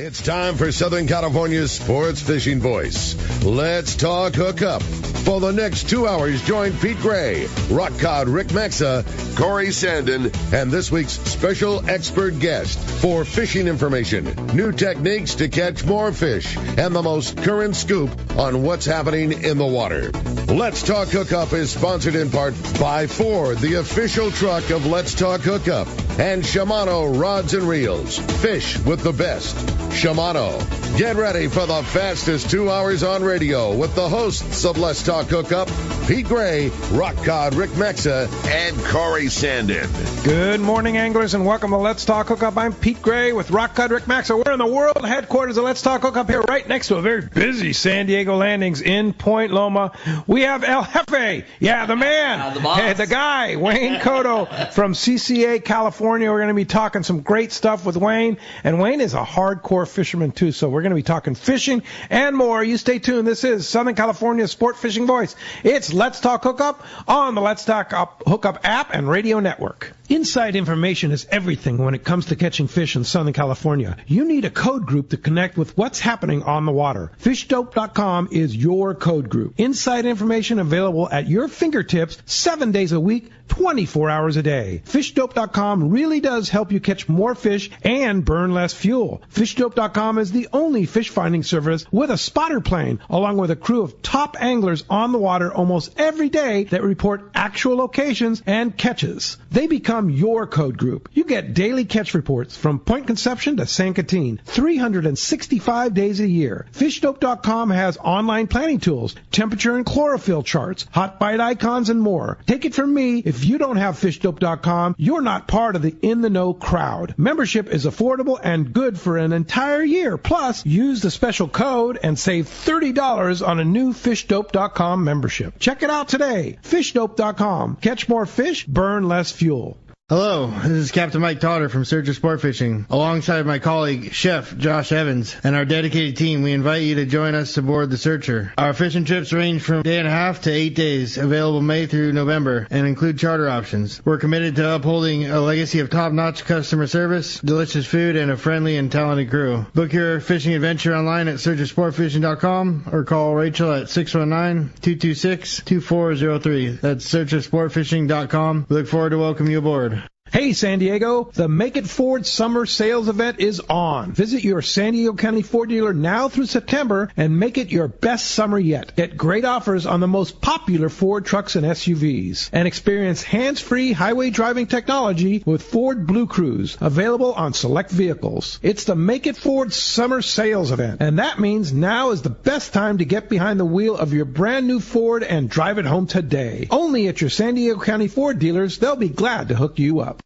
It's time for Southern California's sports fishing voice. Let's talk hookup. For the next 2 hours, join Pete Gray, Rock Cod Rick Maxa, Corey Sandin, and this week's special expert guest for fishing information, new techniques to catch more fish, and the most current scoop on what's happening in the water. Let's Talk Hookup is sponsored in part by Ford, the official truck of Let's Talk Hookup, and Shimano Rods and Reels. Fish with the best. Shimano. Get ready for the fastest 2 hours on radio with the hosts of Let's Talk Hookup, Pete Gray, Rock Cod Rick Maxa, and Corey Sandin. Good morning, anglers, and welcome to Let's Talk Hookup. I'm Pete Gray with Rock Cod Rick Maxa. We're in the world headquarters of Let's Talk Hookup here right next to a very busy San Diego Landings in Point Loma. We have El Jefe, the man, the boss. the guy, Wayne Kotow from CCA, California. We're going to be talking some great stuff with Wayne, and Wayne is a hardcore fisherman too, so we're going to be talking fishing and more. You stay tuned. This is Southern California's sport fishing voice. It's Let's Talk Hookup on the Let's Talk Hookup app and radio network. Inside information is everything when it comes to catching fish in Southern California. You need a code group to connect with what's happening on the water. FishDope.com is your code group. Inside information available at your fingertips 7 days a week, 24 hours a day. FishDope.com really does help you catch more fish and burn less fuel. FishDope.com is the only fish finding service with a spotter plane, along with a crew of top anglers on the water almost every day that report actual locations and catches. They become your code group. You get daily catch reports from Point Conception to San Quintin, 365 days a year. FishDope.com has online planning tools, temperature and chlorophyll charts, hot bite icons, and more. Take it from me, if you don't have FishDope.com, you're not part of the in-the-know crowd. Membership is affordable and good for an entire year. Plus, use the special code and save $30 on a new FishDope.com membership. Check it out today. FishDope.com. Catch more fish, burn less fuel. Hello, this is Captain Mike Totter from Searcher Sport Fishing. Alongside my colleague, Chef Josh Evans, and our dedicated team, we invite you to join us aboard the Searcher. Our fishing trips range from 1.5 to 8 days, available May through November, and include charter options. We're committed to upholding a legacy of top-notch customer service, delicious food, and a friendly and talented crew. Book your fishing adventure online at searchersportfishing.com or call Rachel at 619-226-2403. That's searchersportfishing.com. We look forward to welcoming you aboard. Hey, San Diego, the Make It Ford Summer Sales Event is on. Visit your San Diego County Ford dealer now through September and make it your best summer yet. Get great offers on the most popular Ford trucks and SUVs. And experience hands-free highway driving technology with Ford Blue Cruise, available on select vehicles. It's the Make It Ford Summer Sales Event, and that means now is the best time to get behind the wheel of your brand new Ford and drive it home today. Only at your San Diego County Ford dealers. They'll be glad to hook you up.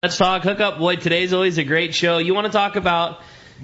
Let's talk hookup. Boy, today's always a great show. You want to talk about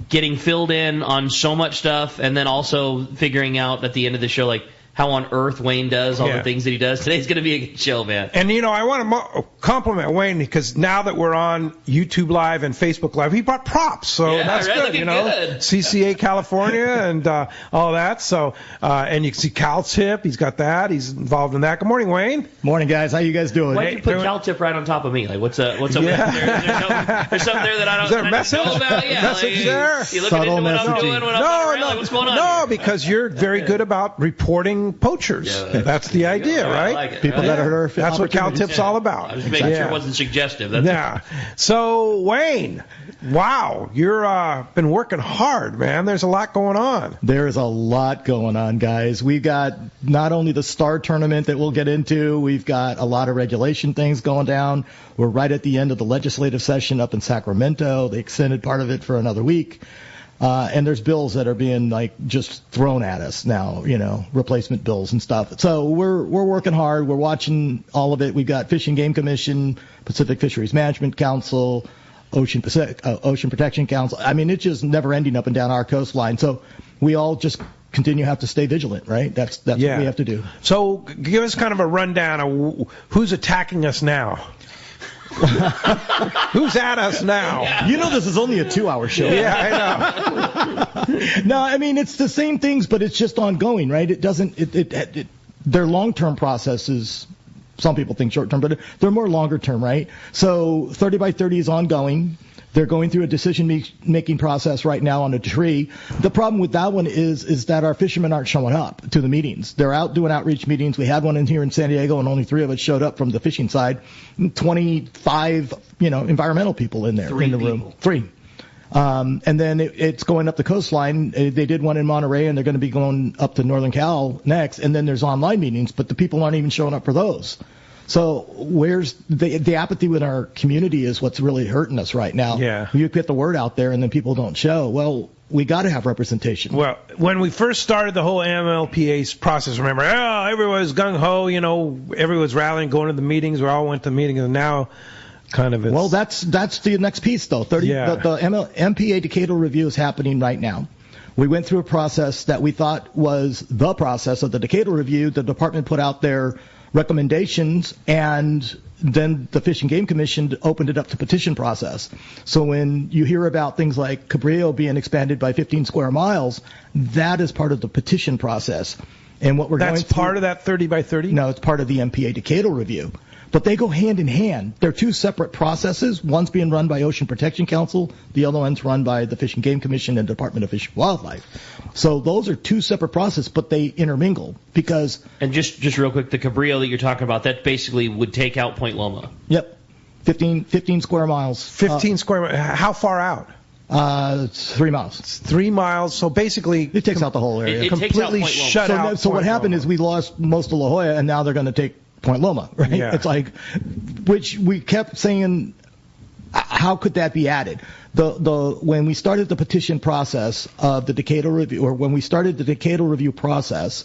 getting filled in on so much stuff and then also figuring out at the end of the show, like, how on earth Wayne does all the things that he does. Today's going to be a good show, man. And, I want to compliment Wayne because now that we're on YouTube Live and Facebook Live, he brought props. So that's good, good. CCA California and all that. So, and you can see Cal Tip. He's got that. He's involved in that. Good morning, Wayne. Morning, guys. How you guys doing? Why did you put Cal Tip right on top of me? Like, what's up there? There's something there that I don't Is there a message? know about? Yeah, message there? You looking into what I'm doing when I'm not around? Like, what's going on No, here? because you're very good about reporting poachers. Yeah, that's the idea, right? I like it. People that are That's what Cal Tip's all about. I was making sure it wasn't suggestive. That's So, Wayne, wow, you're been working hard, man. There's a lot going on. There is a lot going on, guys. We've got not only the Star Tournament that we'll get into, we've got a lot of regulation things going down. We're right at the end of the legislative session up in Sacramento. They extended part of it for another week. And there's bills that are being just thrown at us now, replacement bills and stuff. So we're working hard. We're watching all of it. We've got Fish and Game Commission, Pacific Fisheries Management Council, Ocean Protection Council. I mean, it's just never ending up and down our coastline. So we all just continue to have to stay vigilant, right? That's what we have to do. So give us kind of a rundown of who's attacking us now. Who's at us now? Yeah. This is only a 2-hour show. Yeah, I know. No, I mean, it's the same things, but it's just ongoing, right? It doesn't, their long-term processes, some people think short-term, but they're more longer-term, right? So 30 by 30 is ongoing. They're going through a decision-making process right now on a tree. The problem with that one is that our fishermen aren't showing up to the meetings. They're out doing outreach meetings. We had one in here in San Diego, and only 3 of us showed up from the fishing side. 25, environmental people in there in the room. 3. And then it's going up the coastline. They did one in Monterey, and they're going to be going up to Northern Cal next. And then there's online meetings, but the people aren't even showing up for those. So where's the apathy with our community is what's really hurting us right now. Yeah. You get the word out there and then people don't show. Well, we got to have representation. Well, when we first started the whole MLPA process, remember, everyone was gung-ho, everyone was rallying, going to the meetings. We all went to the meetings, and now kind of it's... Well, that's the next piece, though. The MPA Decatur review is happening right now. We went through a process that we thought was the process of the Decatur review. The department put out their recommendations, and then the Fish and Game Commission opened it up to petition process. So when you hear about things like Cabrillo being expanded by 15 square miles, that is part of the petition process. And what That's part of that 30 by 30? No, it's part of the MPA Decatur review. But they go hand in hand. They're 2 separate processes. One's being run by Ocean Protection Council. The other one's run by the Fish and Game Commission and Department of Fish and Wildlife. So those are 2 separate processes, but they intermingle because... And just real quick, the Cabrillo that you're talking about, that basically would take out Point Loma. Yep. 15 square miles. 15 square miles. How far out? It's 3 miles. It's 3 miles. So basically... It takes out the whole area. It completely takes out Point shut Loma. out. So what happened is we lost most of La Jolla, and now they're going to take Point Loma, right? Yeah. It's like, which we kept saying, how could that be added? When we started the petition process of the Decatur review, or when we started the Decatur review process,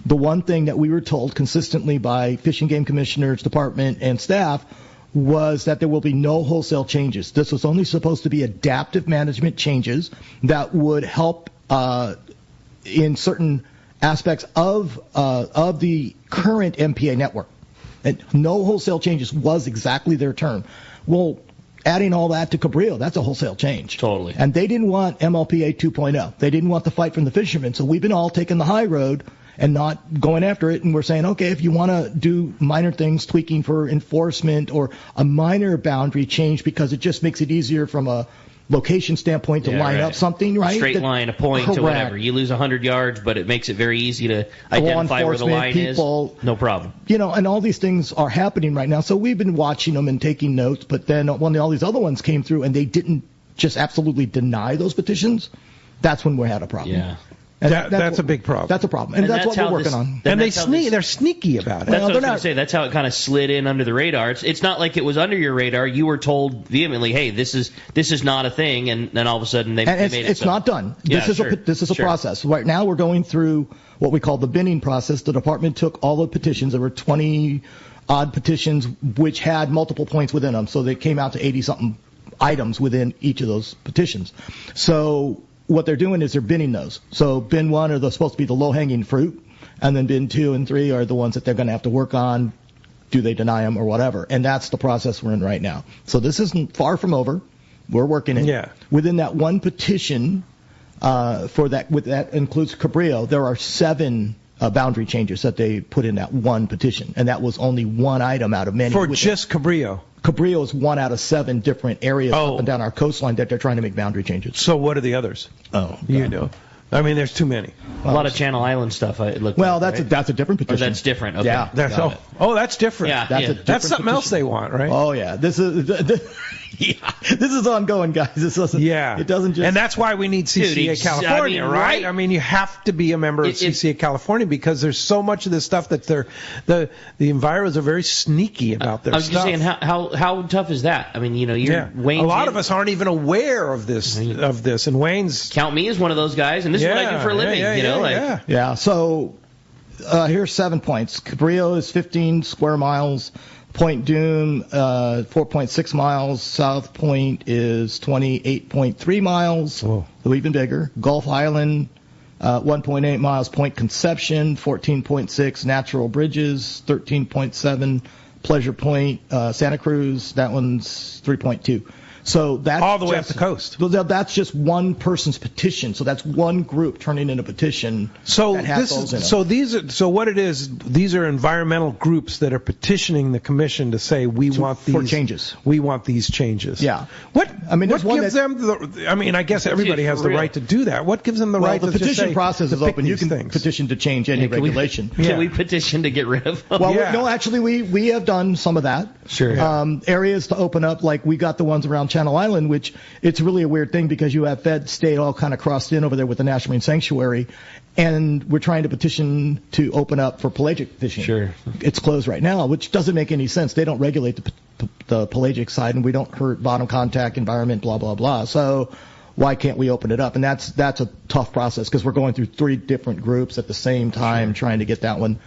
the one thing that we were told consistently by Fish and Game Commissioners Department and staff was that there will be no wholesale changes. This was only supposed to be adaptive management changes that would help in certain aspects of the current MPA network. And no wholesale changes was exactly their term. Well, adding all that to Cabrillo, that's a wholesale change. Totally. And they didn't want MLPA 2.0. They didn't want the fight from the fishermen. So we've been all taking the high road and not going after it. And we're saying, okay, if you want to do minor things, tweaking for enforcement or a minor boundary change because it just makes it easier from a location standpoint to line up something, right? Straight line, a point, correct. To whatever. You lose 100 yards, but it makes it very easy to identify where the line people, is. No problem. And all these things are happening right now. So we've been watching them and taking notes, but then when all these other ones came through and they didn't just absolutely deny those petitions, that's when we had a problem. Yeah. And that's a big problem. That's a problem. And that's what we're working on. And they're sneaky about it. That's what I was going to say. That's how it kind of slid in under the radar. It's not like it was under your radar. You were told vehemently, hey, this is not a thing, and then all of a sudden they made it. It's not done. This is a process. Right now we're going through what we call the binning process. The department took all the petitions. There were 20-odd petitions which had multiple points within them, so they came out to 80-something items within each of those petitions. So what they're doing is they're binning those. So bin 1 are supposed to be the low-hanging fruit, and then bin 2 and 3 are the ones that they're going to have to work on. Do they deny them or whatever? And that's the process we're in right now. So this isn't far from over. We're working it. Yeah. Within that one petition, that includes Cabrillo, there are 7 boundary changes that they put in that one petition, and that was only one item out of many. For just Cabrillo. Cabrillo is 1 out of 7 different areas up and down our coastline that they're trying to make boundary changes. So what are the others? Oh, God. You know. I mean, there's too many. A lot of Channel Island stuff. That's a different petition. Or that's different. Okay. Yeah, that's different. Yeah, that's something else they want, right? Oh yeah, this is ongoing, guys. It doesn't just. And that's why we need CCA California, right? I mean, you have to be a member of CCA California because there's so much of this stuff that the enviros are very sneaky about their stuff. I was just saying, how tough is that? I mean, Wayne's a lot of us aren't even aware of this. And Wayne's count me as one of those guys, and this is what I do for a living. Yeah. So here's 7 points. Cabrillo is 15 square miles. Point Dume, 4.6 miles. South Point is 28.3 miles. Whoa. So even bigger. Gulf Island, 1.8 miles. Point Conception, 14.6. Natural Bridges, 13.7. Pleasure Point, Santa Cruz, that one's 3.2. So that's all the way up the coast. That's just one person's petition. So that's one group turning in a petition. So that has those in them. So what it is, these are environmental groups that are petitioning the commission to say we want these for changes. We want these changes. Yeah. What there's one gives them I guess everybody has the right to do that. What gives them the right to just say, the petition process is open. You can things. petition to change any regulation. Can we petition to get rid of them? Well, no, actually we have done some of that. Sure. Areas to open up, like we got the ones around Channel Island, which it's really a weird thing because you have Fed State all kind of crossed in over there with the National Marine Sanctuary, and we're trying to petition to open up for pelagic fishing. Sure. It's closed right now, which doesn't make any sense. They don't regulate the pelagic side, and we don't hurt bottom contact, environment, blah, blah, blah. So why can't we open it up? And that's a tough process because we're going through 3 different groups at the same time trying to get that one.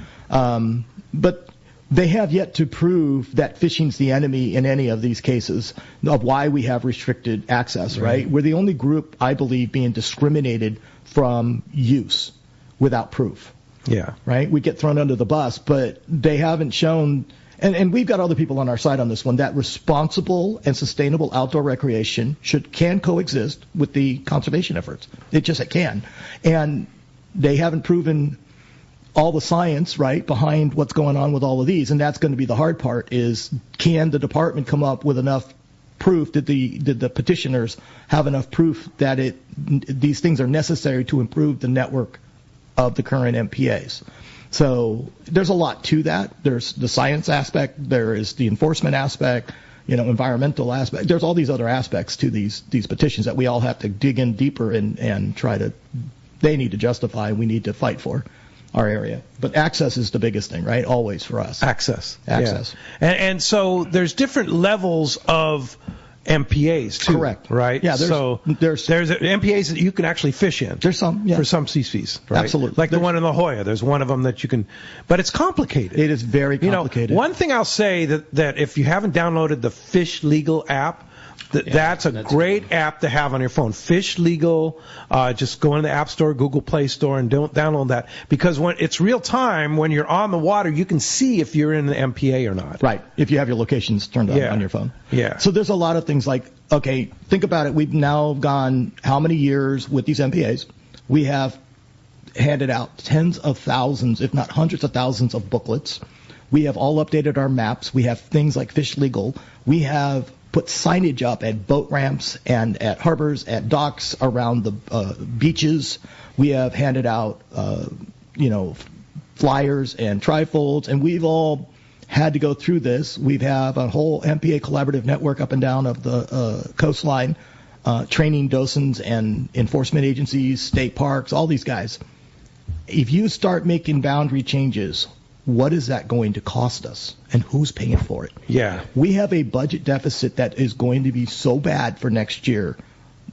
But they have yet to prove that fishing's the enemy in any of these cases of why we have restricted access, right? We're the only group, I believe, being discriminated from use without proof. Yeah. Right? We get thrown under the bus, but they haven't shown, and we've got other people on our side on this one, that responsible and sustainable outdoor recreation can coexist with the conservation efforts. It can. And they haven't proven all the science, right, behind what's going on with all of these, and that's going to be the hard part is can the department come up with enough proof, did the petitioners have enough proof that these things are necessary to improve the network of the current MPAs? So there's a lot to that. There's the science aspect, there is the enforcement aspect, environmental aspect. There's all these other aspects to these petitions that we all have to dig in deeper and try to, they need to justify, we need to fight for our area. But access is the biggest thing, right? Always for us. Access. Yeah. And so there's different levels of MPAs too. Correct. Right? Yeah, there's MPAs that you can actually fish in. There's some, yeah. For some species. Right? Absolutely. Like the one in La Jolla. There's one of them that you can, but it's complicated. It is very complicated. One thing I'll say that if you haven't downloaded the Fish Legal app, that's a great app to have on your phone. Fish Legal. Just go into the App Store, Google Play Store, and don't download that because when it's real time, when you're on the water, you can see if you're in the MPA or not. Right. If you have your locations turned on your phone. Yeah. So there's a lot of things like, okay, think about it. We've now gone how many years with these MPAs? We have handed out tens of thousands, if not hundreds of thousands of booklets. We have all updated our maps. We have things like Fish Legal. We have put signage up at boat ramps and at harbors, at docks, around the beaches. We have handed out, flyers and trifolds, and we've all had to go through this. We have a whole MPA collaborative network up and down of the coastline, training docents and enforcement agencies, state parks, all these guys. If you start making boundary changes, what is that going to cost us, and who's paying for it? Yeah. We have a budget deficit that is going to be so bad for next year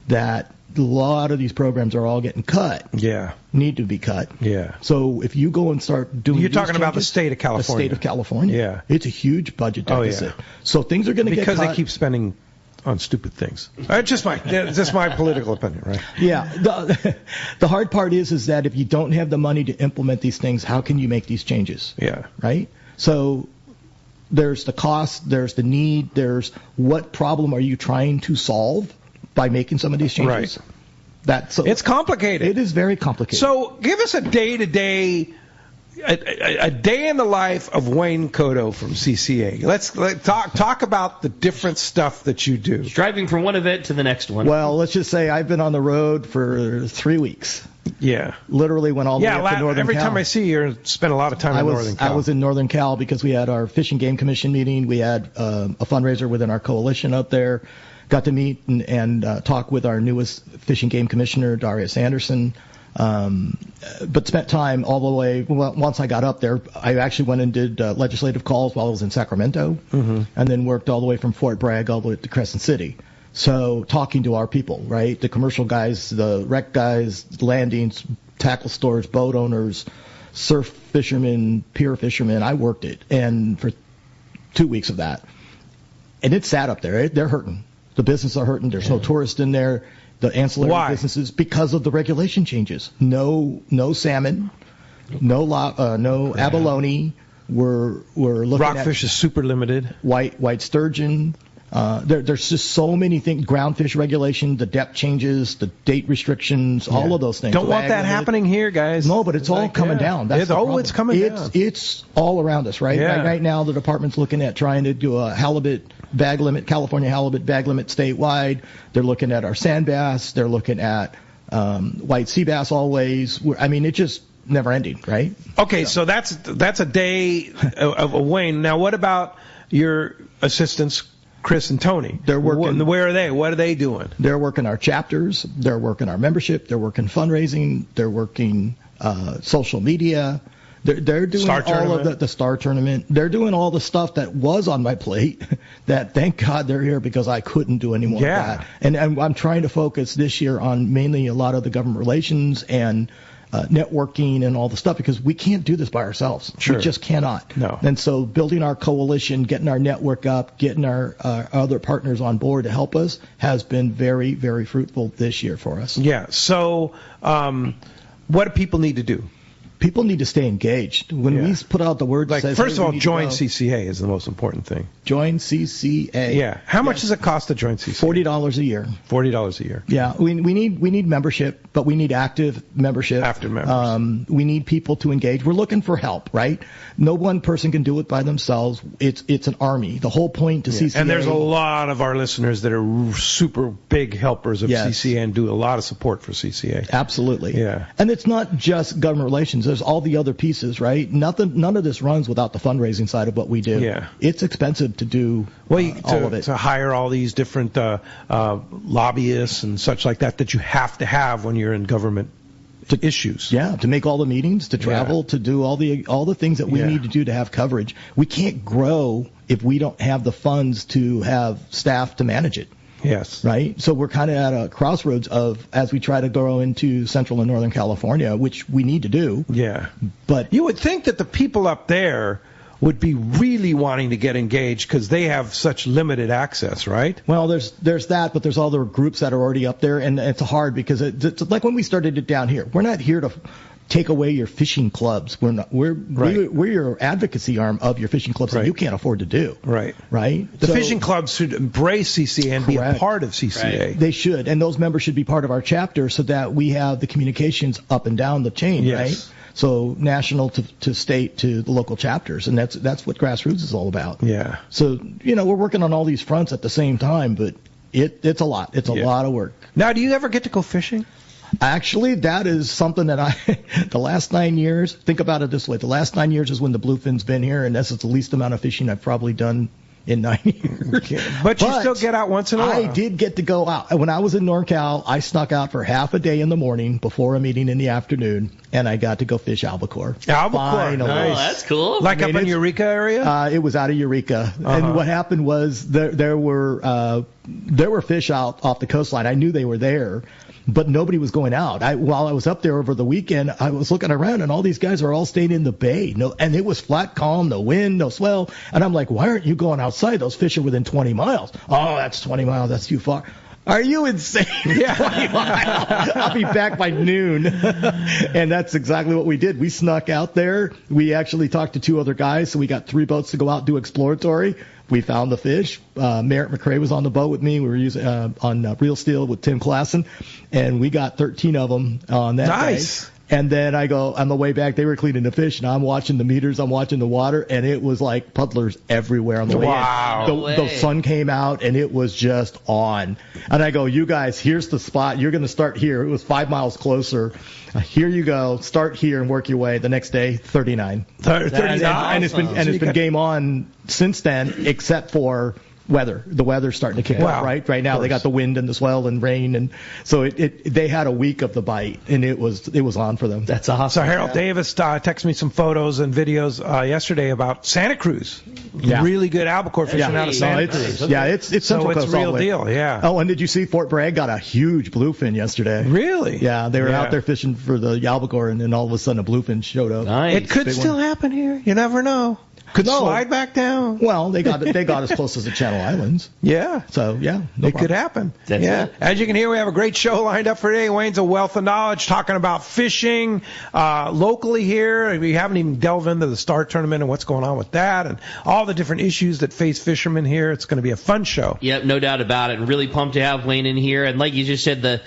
that a lot of these programs are all getting cut. Yeah. Need to be cut. Yeah. So if you go and start doing You're these talking about the changes, state of California. The state of California. Yeah. It's a huge budget deficit. Oh, yeah. So things are going to get cut. Because they keep spending on stupid things. Just my political opinion, right? Yeah. The hard part is that if you don't have the money to implement these things, how can you make these changes? Yeah. Right? So there's the cost, there's the need, there's what problem are you trying to solve by making some of these changes? Right. It's complicated. It is very complicated. So give us a day-to-day, a day in the life of Wayne Kotow from CCA. Let's talk about the different stuff that you do. Driving from one event to the next one. Well, let's just say I've been on the road for 3 weeks. Yeah. Literally went all the way up to Northern Cal. Every time I see you, spend a lot of time in Northern Cal. I was in Northern Cal because we had our Fish and Game Commission meeting. We had a fundraiser within our coalition up there. Got to meet and talk with our newest Fish and Game Commissioner, Darius Anderson. But spent time all the way, once I got up there, I actually went and did legislative calls while I was in Sacramento, and then worked all the way from Fort Bragg all the way to Crescent City. So talking to our people, right? The commercial guys, the rec guys, landings, tackle stores, boat owners, surf fishermen, pier fishermen. I worked it, and for 2 weeks of that. And it's sad up there. They're hurting. The businesses are hurting. There's no tourists in there. The ancillary businesses, because of the regulation changes. No salmon, no abalone. We're looking rockfish is super limited. White sturgeon, There's just so many things, ground fish regulation, the depth changes, the date restrictions, all of those things. Don't want that happening here, guys. No, but it's all coming down. That's it's coming down. It's all around us, right? Yeah. Right now, the department's looking at trying to do a halibut bag limit, California halibut bag limit statewide. They're looking at our sand bass. They're looking at white sea bass always. I mean, it's just never ending, right? Okay, so that's a day of Wayne. Now, what about your assistants, Chris and Tony? They're working. Where are they? What are they doing? They're working our chapters. They're working our membership. They're working fundraising. They're working social media. They're doing all of the Star Tournament. They're doing all the stuff that was on my plate that, thank God, they're here because I couldn't do any more of that. And I'm trying to focus this year on mainly a lot of the government relations and networking and all the stuff because we can't do this by ourselves. Sure. We just cannot. No. And so building our coalition, getting our network up, getting our other partners on board to help us has been very, very fruitful this year for us. Yeah. So what do people need to do? People need to stay engaged. When we put out the word that says, first of all, join CCA is the most important thing. Join CCA. Yeah. How much does it cost to join CCA? $40 a year. $40 a year. Yeah. We need membership, but we need active membership. Active members. We need people to engage. We're looking for help, right? No one person can do it by themselves. It's an army. The whole point to CCA. And there's a lot of our listeners that are super big helpers of CCA and do a lot of support for CCA. Absolutely. Yeah. And it's not just government relations. There's all the other pieces, right? None of this runs without the fundraising side of what we do. Yeah. It's expensive to do all of it. To hire all these different lobbyists and such like that you have to have when you're in government issues. Yeah, to make all the meetings, to travel, to do all the things that we need to do to have coverage. We can't grow if we don't have the funds to have staff to manage it. Yes. Right? So we're kind of at a crossroads of, as we try to grow into Central and Northern California, which we need to do. Yeah. But you would think that the people up there would be really wanting to get engaged because they have such limited access, right? Well, there's that, but there's all the groups that are already up there, and it's hard because it's like when we started it down here. We're not here to take away your fishing clubs. We're your advocacy arm of your fishing clubs that you can't afford to do. Right. Right? The fishing clubs should embrace CCA and be a part of CCA. Right. They should. And those members should be part of our chapter so that we have the communications up and down the chain, right? So national to state to the local chapters. And that's what grassroots is all about. Yeah. So, we're working on all these fronts at the same time, but it's a lot. It's a lot of work. Now, do you ever get to go fishing? Actually, that is something that the last 9 years, think about it this way. The last 9 years is when the bluefin's been here, and that's the least amount of fishing I've probably done in 9 years. Okay. But you still get out once in a while. I did get to go out. When I was in NorCal, I snuck out for half a day in the morning before a meeting in the afternoon, and I got to go fish albacore. Albacore, nice. Oh, that's cool. Like up in Eureka area? It was out of Eureka. And what happened was there were fish out off the coastline. I knew they were there, but nobody was going out. While I was up there over the weekend, I was looking around, and all these guys are all staying in the bay. And it was flat, calm, no wind, no swell. And I'm like, why aren't you going outside? Those fish are within 20 miles. Oh, that's 20 miles. That's too far. Are you insane? Yeah. 20 miles. I'll be back by noon. And that's exactly what we did. We snuck out there. We actually talked to 2 other guys, so we got 3 boats to go out and do exploratory. We found the fish. Merritt McRae was on the boat with me. We were using on Real Steel with Tim Klassen, and we got 13 of them on that Nice. day. And then I go on the way back. They were cleaning the fish, and I'm watching the meters. I'm watching the water, and it was like puddlers everywhere on the way in. Wow. The sun came out, and it was just on. And I go, you guys, here's the spot. You're going to start here. It was 5 miles closer. Here you go. Start here and work your way. The next day, 39. 39. And it's been game on since then, except for weather. The weather's starting to kick up right now. They got the wind and the swell and rain, and so they had a week of the bite, and it was on for them. That's awesome. So Harold Davis texted me some photos and videos yesterday about Santa Cruz. Yeah. Really good albacore fishing out of Santa Cruz. Yeah, it's Central Coast. So it's real deal. Yeah. Oh, and did you see Fort Bragg got a huge bluefin yesterday? Really? Yeah, they were out there fishing for the albacore, and then all of a sudden a bluefin showed up. Nice. It could still happen here. You never know. Could slide back down? Well, they got as close as the Channel Islands. Yeah. So, yeah. It could happen. That's it. As you can hear, we have a great show lined up for today. Wayne's a wealth of knowledge talking about fishing locally here. We haven't even delved into the Star Tournament and what's going on with that and all the different issues that face fishermen here. It's going to be a fun show. Yep, no doubt about it. And really pumped to have Wayne in here. And like you just said, the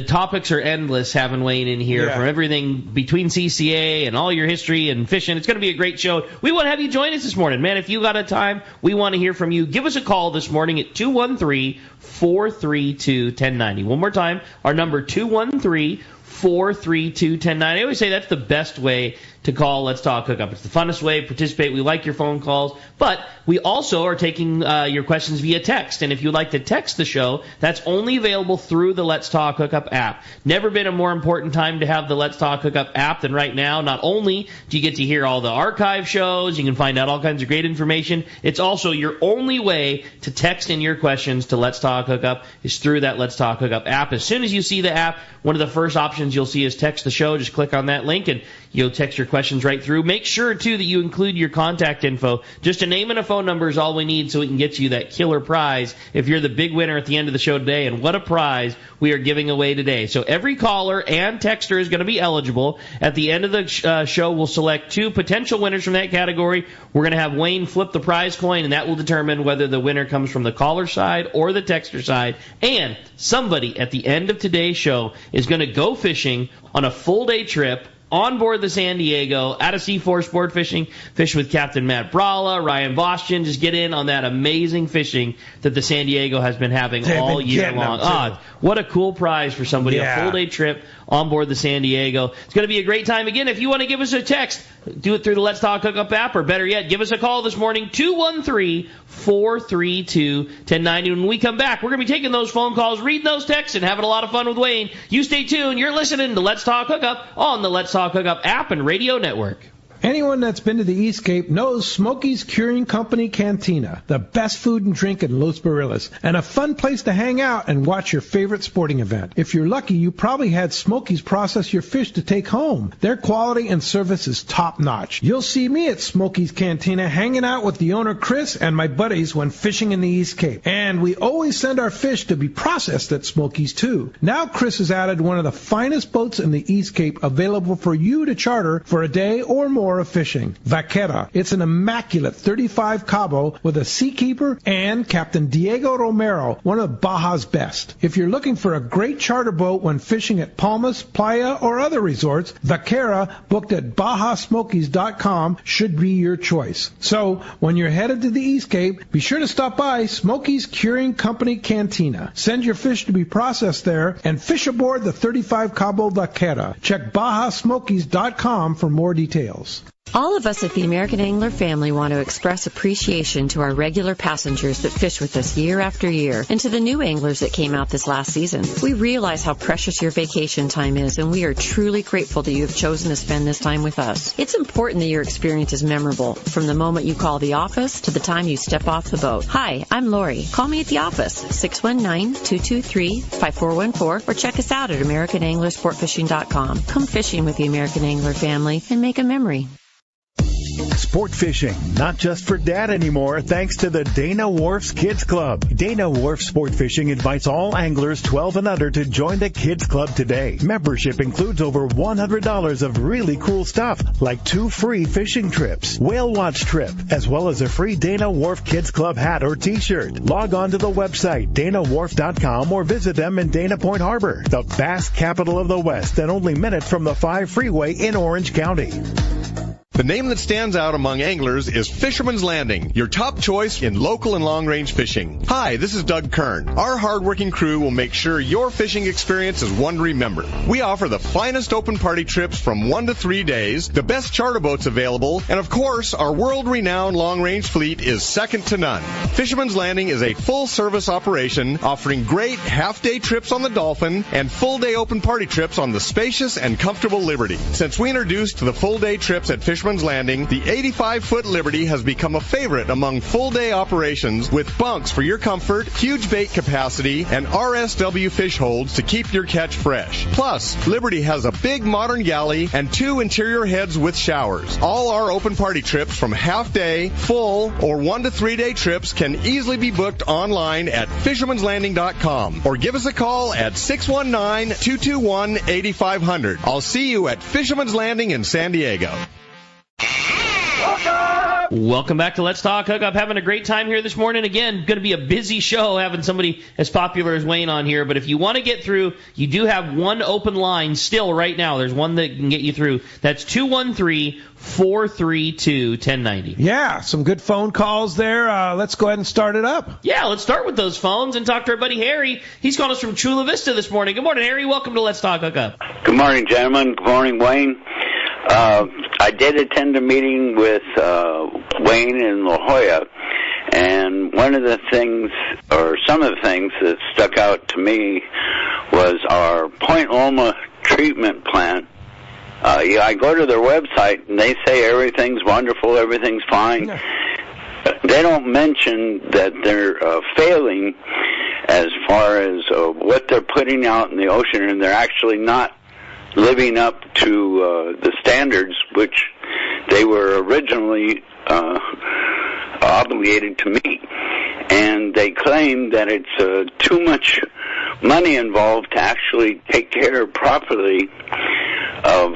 topics are endless having Wayne in here, from everything between CCA and all your history and fishing. It's going to be a great show. We want to have you join us this morning. Man, if you got a time, we want to hear from you. Give us a call this morning at 213-432-1090. One more time, our number 213-432-1090. I always say that's the best way to call Let's Talk Hookup. It's the funnest way to participate. We like your phone calls, but we also are taking your questions via text. And if you'd like to text the show, that's only available through the Let's Talk Hookup app. Never been a more important time to have the Let's Talk Hookup app than right now. Not only do you get to hear all the archive shows, you can find out all kinds of great information, it's also your only way to text in your questions to Let's Talk Hookup is through that Let's Talk Hookup app. As soon as you see the app, one of the first options you'll see is text the show. Just click on that link and you'll text your questions right through. Make sure, too, that you include your contact info. Just a name and a phone number is all we need so we can get you that killer prize if you're the big winner at the end of the show today. And what a prize we are giving away today. So every caller and texter is going to be eligible. At the end of the show, we'll select 2 potential winners from that category. We're going to have Wayne flip the prize coin, and that will determine whether the winner comes from the caller side or the texter side. And somebody at the end of today's show is going to go fishing on a full-day trip on board the San Diego, out of C4 Sport Fishing, fish with Captain Matt Bralla, Ryan Bostian, just get in on that amazing fishing that the San Diego has been having all year long. What a cool prize for somebody, a full-day trip on board the San Diego. It's going to be a great time. Again, if you want to give us a text, do it through the Let's Talk Hookup app, or better yet, give us a call this morning, 213-432-1090. When we come back, we're going to be taking those phone calls, reading those texts, and having a lot of fun with Wayne. You stay tuned. You're listening to Let's Talk Hookup on the Let's Talk Hookup app and radio network. Anyone that's been to the East Cape knows Smokey's Curing Company Cantina, the best food and drink in Los Barriles, and a fun place to hang out and watch your favorite sporting event. If you're lucky, you probably had Smokey's process your fish to take home. Their quality and service is top-notch. You'll see me at Smokey's Cantina hanging out with the owner, Chris, and my buddies when fishing in the East Cape. And we always send our fish to be processed at Smokey's, too. Now Chris has added one of the finest boats in the East Cape available for you to charter for a day or more of fishing. Vaquera. It's an immaculate 35 Cabo with a seakeeper and Captain Diego Romero, one of Baja's best. If you're looking for a great charter boat when fishing at Palmas, Playa, or other resorts, Vaquera, booked at BajaSmokies.com, should be your choice. So, when you're headed to the East Cape, be sure to stop by Smokey's Curing Company Cantina. Send your fish to be processed there and fish aboard the 35 Cabo Vaquera. Check BajaSmokies.com for more details. All of us at the American Angler family want to express appreciation to our regular passengers that fish with us year after year, and to the new anglers that came out this last season. We realize how precious your vacation time is, and we are truly grateful that you have chosen to spend this time with us. It's important that your experience is memorable, from the moment you call the office to the time you step off the boat. Hi, I'm Lori. Call me at the office, 619-223-5414, or check us out at AmericanAnglerSportFishing.com. Come fishing with the American Angler family and make a memory. Sport fishing, not just for dad anymore, thanks to the Dana Wharf's Kids Club. Dana Wharf Sport Fishing invites all anglers 12 and under to join the Kids Club today. Membership includes over $100 of really cool stuff, like 2 free fishing trips, whale watch trip, as well as a free Dana Wharf Kids Club hat or t-shirt. Log on to the website, DanaWharf.com, or visit them in Dana Point Harbor, the bass capital of the West, and only minutes from the 5 freeway in Orange County. The name that stands out among anglers is Fisherman's Landing, your top choice in local and long-range fishing. Hi, this is Doug Kern. Our hard-working crew will make sure your fishing experience is one to remember. We offer the finest open party trips from 1 to 3 days, the best charter boats available, and of course, our world-renowned long-range fleet is second to none. Fisherman's Landing is a full-service operation offering great half-day trips on the Dolphin and full-day open party trips on the spacious and comfortable Liberty. Since we introduced the full-day trips at Fisherman's Fisherman's Landing, the 85-foot Liberty has become a favorite among full-day operations with bunks for your comfort, huge bait capacity, and RSW fish holds to keep your catch fresh. Plus, Liberty has a big modern galley and 2 interior heads with showers. All our open party trips from half-day, full, or 1 to 3 day trips can easily be booked online at fishermanslanding.com or give us a call at 619-221-8500. I'll see you at Fisherman's Landing in San Diego. Welcome back to Let's Talk Hookup. Having a great time here this morning. Again, going to be a busy show having somebody as popular as Wayne on here. But if you want to get through, you do have one open line still right now. There's one that can get you through. That's 213-432-1090. Yeah, some good phone calls there. Let's go ahead and start it up. Yeah, let's start with those phones and talk to our buddy Harry. He's calling us from Chula Vista this morning. Good morning, Harry. Welcome to Let's Talk Hookup. Good morning, gentlemen. Good morning, Wayne. I did attend a meeting with Wayne in La Jolla, and one of the things, or some of the things that stuck out to me was our Point Loma treatment plant. I go to their website, and they say everything's wonderful, everything's fine. Yeah. They don't mention that they're failing as far as what they're putting out in the ocean, and they're actually not living up to the standards which they were originally obligated to meet. And they claim that it's too much money involved to actually take care properly of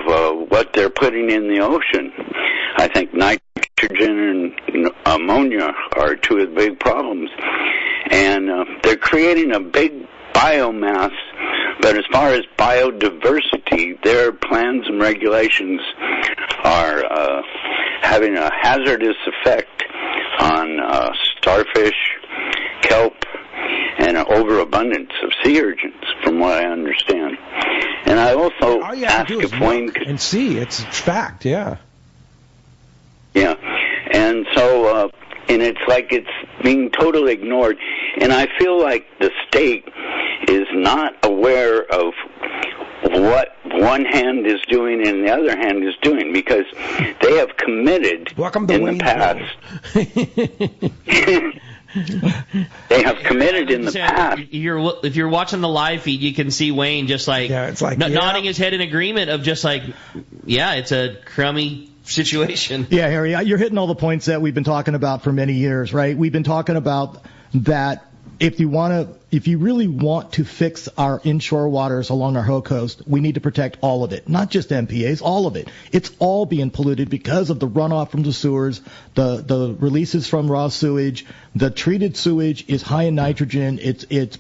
what they're putting in the ocean. I think nitrogen and ammonia are 2 of the big problems. And they're creating a big biomass, but as far as biodiversity, their plans and regulations are having a hazardous effect on starfish, kelp, and an overabundance of sea urchins, from what I understand. And I also asked if Wayne could... And see, it's fact, yeah. Yeah, and so... and it's like it's being totally ignored. And I feel like the state is not aware of what one hand is doing and the other hand is doing, because they have committed in the past. They have committed in the past. If you're watching the live feed, you can see Wayne just nodding his head in agreement of just like, yeah, it's a crummy situation. Yeah, Harry, you're hitting all the points that we've been talking about for many years, right? We've been talking about that if you really want to fix our inshore waters along our whole coast, we need to protect all of it, not just MPAs, all of it. It's all being polluted because of the runoff from the sewers, the releases from raw sewage. The treated sewage is high in nitrogen. It's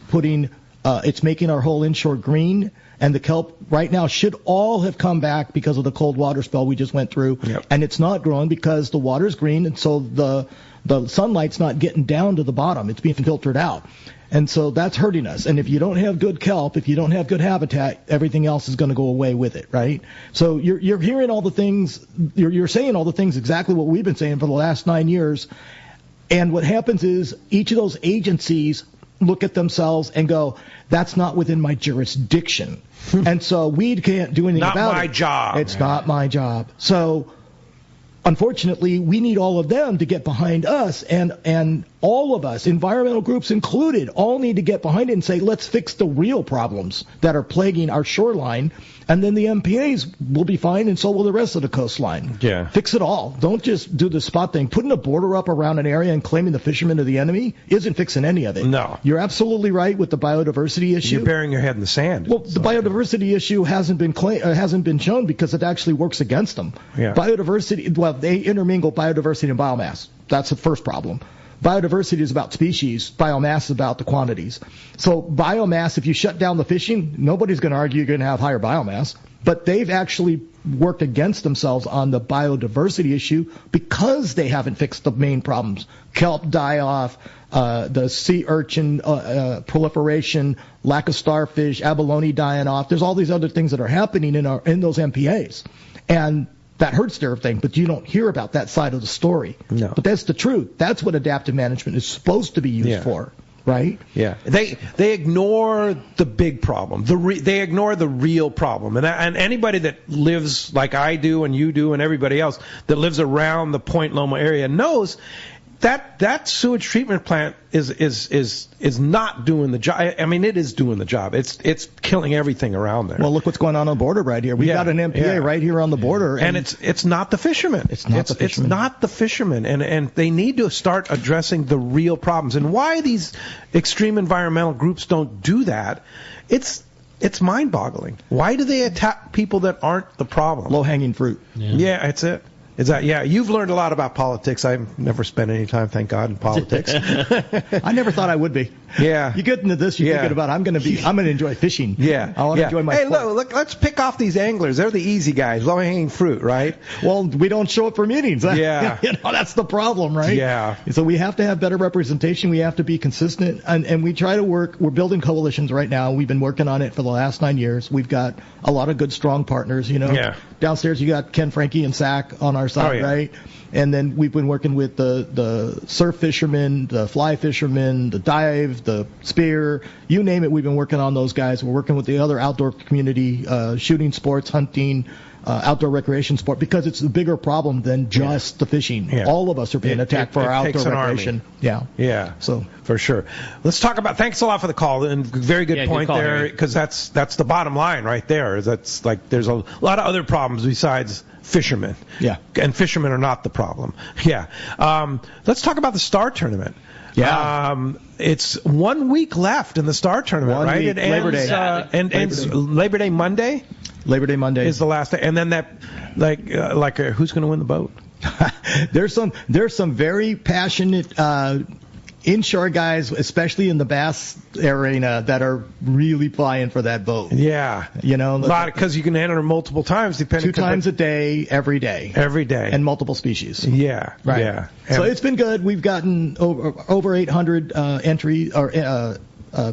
making our whole inshore green. And the kelp right now should all have come back because of the cold water spell we just went through. Yep. And it's not growing because the water's green, and so the sunlight's not getting down to the bottom. It's being filtered out. And so that's hurting us. And if you don't have good kelp, if you don't have good habitat, everything else is going to go away with it, right? So you're hearing all the things, you're saying all the things exactly what we've been saying for the last 9 years. And what happens is each of those agencies look at themselves and go, that's not within my jurisdiction. And so we can't do anything about it. Not my job. It's not my job. So unfortunately, we need all of them to get behind us, and all of us, environmental groups included, all need to get behind it and say, let's fix the real problems that are plaguing our shoreline, and then the MPAs will be fine, and so will the rest of the coastline. Yeah. Fix it all. Don't just do the spot thing. Putting a border up around an area and claiming the fishermen are the enemy isn't fixing any of it. No. You're absolutely right with the biodiversity issue. You're burying your head in the sand. Well, the biodiversity issue hasn't been shown because it actually works against them. Yeah. Biodiversity, well, they intermingle biodiversity and biomass. That's the first problem. Biodiversity is about species. Biomass is about the quantities. So biomass, if you shut down the fishing, nobody's going to argue you're going to have higher biomass. But they've actually worked against themselves on the biodiversity issue because they haven't fixed the main problems. Kelp die-off, the sea urchin proliferation, lack of starfish, abalone dying off. There's all these other things that are happening in those MPAs. And that hurts everything, but you don't hear about that side of the story. No. But that's the truth. That's what adaptive management is supposed to be used for. right? Yeah. They ignore the big problem. They ignore the real problem. And anybody that lives like I do and you do and everybody else that lives around the Point Loma area knows that sewage treatment plant is not doing the job. I mean, it is doing the job. It's killing everything around there. Well, look what's going on the border right here. We've got an MPA right here on the border, and it's not the fishermen. It's not the fishermen, and they need to start addressing the real problems. And why these extreme environmental groups don't do that? It's mind-boggling. Why do they attack people that aren't the problem? Low-hanging fruit. Yeah, that's it. You've learned a lot about politics. I've never spent any time, thank God, in politics. I never thought I would be. Yeah. You get into this, you're thinking about, I'm going to enjoy fishing. Yeah. I want to enjoy my sport. Look, let's pick off these anglers. They're the easy guys, low-hanging fruit, right? Well, we don't show up for meetings. Yeah. That's the problem, right? Yeah. So we have to have better representation. We have to be consistent. And we try to work. We're building coalitions right now. We've been working on it for the last 9 years. We've got a lot of good, strong partners, Yeah. Downstairs, you got Ken, Frankie, and Sack on our side, right? And then we've been working with the surf fishermen, the fly fishermen, the dive, the spear, you name it. We've been working on those guys. We're working with the other outdoor community, shooting sports, hunting, outdoor recreation sport, because it's a bigger problem than just the fishing. Yeah. All of us are being attacked for our outdoor recreation. Army. Yeah. So for sure. Let's talk about. Thanks a lot for the call, and very good point good call, there, because that's the bottom line right there. That's like there's a lot of other problems besides fishermen. Yeah. And fishermen are not the problem. Yeah. Let's talk about the Star Tournament. Yeah. It's 1 week left in the Star Tournament, right? It ends, Labor Day. Ends Labor Day Monday? Labor Day Monday is the last day. And then who's going to win the boat? There's some very passionate inshore guys, especially in the bass arena, that are really flying for that boat. Yeah. A lot, because you can enter multiple times, depending. 2 times a day, every day. Every day. And multiple species. Yeah. Right. Yeah. So it's been good. We've gotten over 800 entries or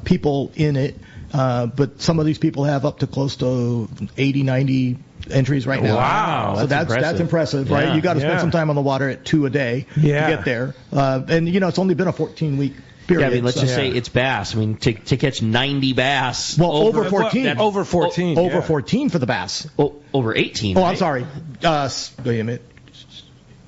people in it. But some of these people have up to close to 80, 90 entries right now. Wow. So that's impressive, right? Yeah. You got to spend some time on the water at 2 a day to get there. And it's only been a 14-week period. Yeah, I mean, let's just say it's bass. I mean, to catch 90 bass. Well, over 14. Over 14. Over 14 for the bass. Over 18. Oh, right? I'm sorry. Wait a minute.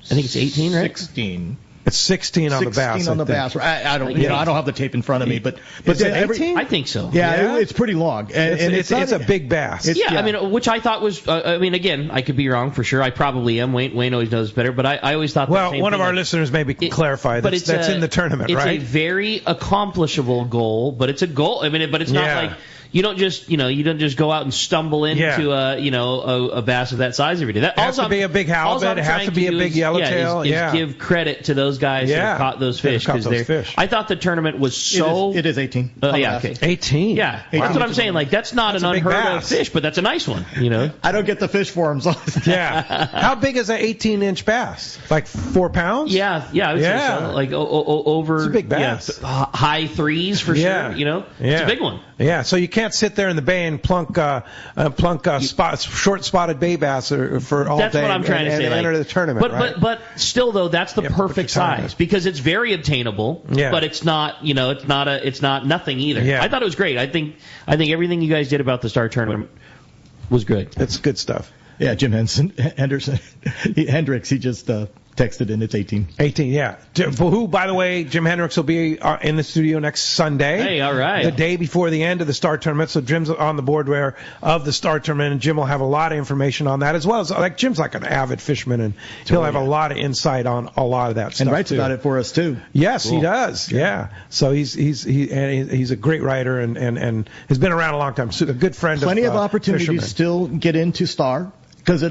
I think it's 18, right? 16. It's 16 on the bass. 16 on the bass. I don't have the tape in front of me, but is it 18? I think so. Yeah. It's pretty long, and it's a big bass. I mean, which I thought was. Again, I could be wrong for sure. I probably am. Wayne always knows better, but I always thought. Well, one of our listeners maybe can clarify that that's in the tournament, right? It's a very accomplishable goal, but it's a goal. I mean, but it's not like. You don't just go out and stumble into a bass of that size every day. That has to be a big halibut. It has to be a big yellowtail. Is give credit to those guys who have caught those fish. I thought the tournament was so. It is 18. Okay. 18. Yeah, that's what I'm saying. Like that's not an unheard of fish, but that's a nice one. I don't get the fish forms. Yeah. How big is an 18-inch bass? Like 4 pounds? Yeah. I would say so. Like over. It's a big bass. High threes for sure. It's a big one. Yeah. So you can't sit there in the bay and plunk short spotted bay bass for all day. That's what I'm trying to say. Enter the tournament. But still though, that's the perfect size because it's very obtainable. Yeah. But it's not it's not nothing either. Yeah. I thought it was great. I think everything you guys did about the Star Tournament was good. It's good stuff. Yeah, Jim Hendricks, he just texted in. It's 18. 18, yeah. Who, by the way, Jim Hendricks will be in the studio next Sunday. Hey, all right. The day before the end of the Star Tournament. So Jim's on the board of the Star Tournament, and Jim will have a lot of information on that, as well as Jim's like an avid fisherman, and he'll have a lot of insight on a lot of that stuff. And writes about it for us too. Yes, cool. He does. Yeah. So he's a great writer and has been around a long time. So a good friend. Plenty of opportunities fishermen. to still get into Star. Because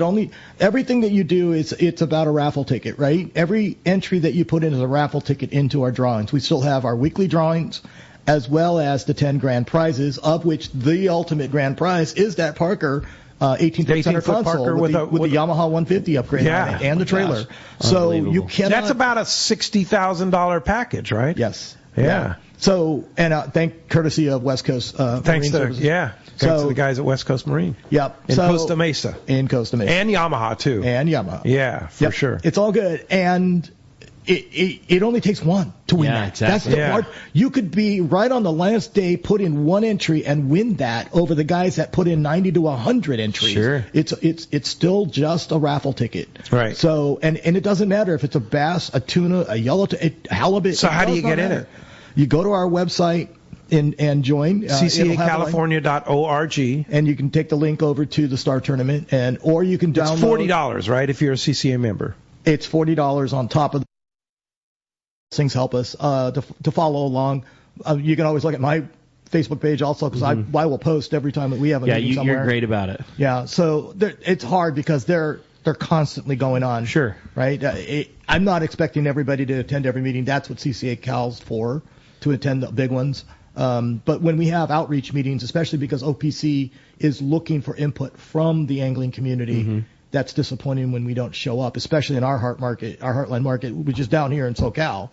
everything that you do it's about a raffle ticket, right? Every entry that you put in is a raffle ticket into our drawings. We still have our weekly drawings, as well as the 10 grand prizes, of which the ultimate grand prize is that Parker 18-foot center console with the Yamaha 150 upgrade on it and the trailer. So you cannot. That's about a $60,000 package, right? Yes. Yeah. So, and courtesy of West Coast Thanks Marine Services. Thanks to the guys at West Coast Marine. Yep. In Costa Mesa. In Costa Mesa. And Yamaha, too. And Yamaha. Yeah, for sure. It's all good. And it only takes one to win that. Exactly. That's the part. You could be right on the last day, put in one entry and win that over the guys that put in 90 to 100 entries. Sure. It's still just a raffle ticket. Right. So, and it doesn't matter if it's a bass, a tuna, a halibut. So how do you get in it? You go to our website and join. CCACalifornia.org. And you can take the link over to the Star Tournament, or you can download. It's $40, right, if you're a CCA member? It's $40 on top of the things help us to follow along. You can always look at my Facebook page also, because I will post every time that we have a meeting somewhere. You're great about it. Yeah, so it's hard because they're constantly going on. Sure. Right? I'm not expecting everybody to attend every meeting. That's what CCA Cal's for, to attend the big ones. But when we have outreach meetings, especially because OPC is looking for input from the angling community, that's disappointing when we don't show up, especially in our Heartland market, which is down here in SoCal.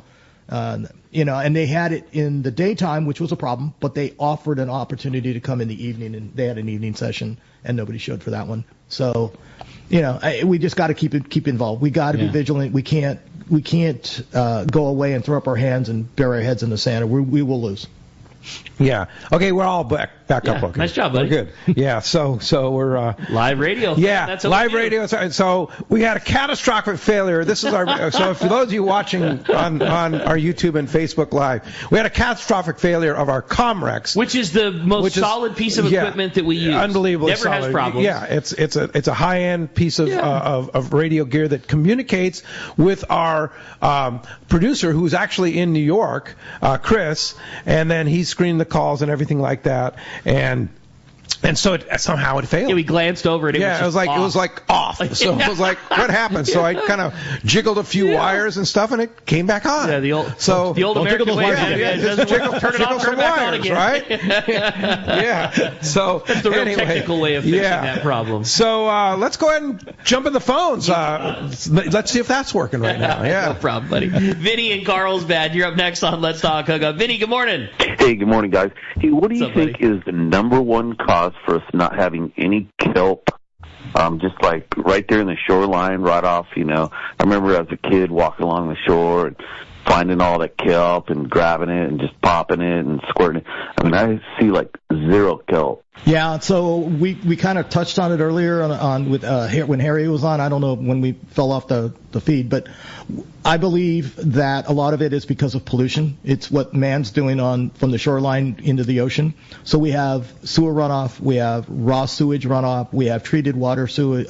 And they had it in the daytime, which was a problem, but they offered an opportunity to come in the evening, and they had an evening session, and nobody showed for that one. So, we just got to keep involved. We got to be vigilant. We can't go away and throw up our hands and bury our heads in the sand, or we will lose. Yeah. Okay, we're all back up. Okay. Nice job, buddy. We're good. Yeah. So we're live radio. Yeah. That's live radio. So we had a catastrophic failure. This is our. So for those of you watching on our YouTube and Facebook Live, we had a catastrophic failure of our Comrex, which is the most solid piece of equipment that we use. Unbelievably Never solid. has problems. Yeah. It's a high end piece of radio gear that communicates with our producer, who's actually in New York, Chris, and then he's screened the calls and everything like that, and so somehow it failed. Yeah, we glanced over it. It was like off. So it was like, what happened? So I kind of jiggled a few wires and stuff, and it came back on. Yeah, the old American way. Just turn it off, turn it back on again. Right? Yeah. So that's the real technical way of fixing that problem. So let's go ahead and jump in the phones. Let's see if that's working right now. Yeah. No problem, buddy. Vinny in Carlsbad, you're up next on Let's Talk Hookup. Vinny, good morning. Hey, good morning, guys. Hey, what do you think is the number one cause for us not having any kelp, just like right there in the shoreline, right off, I remember as a kid walking along the shore and finding all that kelp and grabbing it and just popping it and squirting it. I mean, I see like zero kelp. Yeah, so we kind of touched on it earlier with when Harry was on. I don't know when we fell off the feed, but I believe that a lot of it is because of pollution. It's what man's doing from the shoreline into the ocean. So we have sewer runoff, we have raw sewage runoff, we have treated water sewage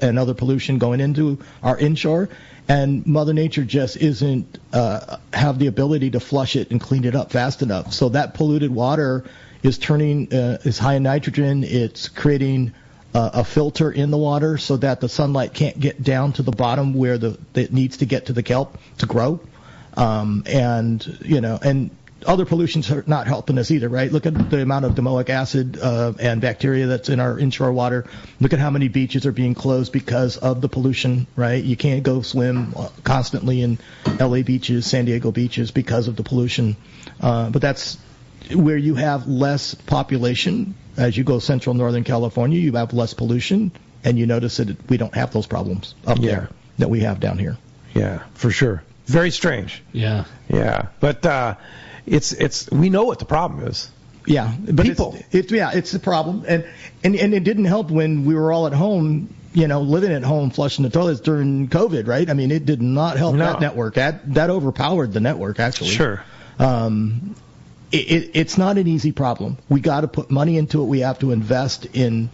and other pollution going into our inshore. And Mother Nature just isn't have the ability to flush it and clean it up fast enough. So that polluted water is is high in nitrogen. It's creating a filter in the water so that the sunlight can't get down to the bottom where it needs to get to the kelp to grow. And other pollutions are not helping us either, right? Look at the amount of domoic acid and bacteria that's in our inshore water. Look at how many beaches are being closed because of the pollution, right? You can't go swim constantly in LA beaches, San Diego beaches because of the pollution. But that's where you have less population. As you go central Northern California, you have less pollution, and you notice that we don't have those problems up there that we have down here. Yeah, for sure. Very strange. Yeah. Yeah. But we know what the problem is. Yeah, but people. It's the problem, and it didn't help when we were all at home, living at home, flushing the toilets during COVID, right? I mean, it did not help that network. That overpowered the network, actually. Sure. It's not an easy problem. We got to put money into it. We have to invest in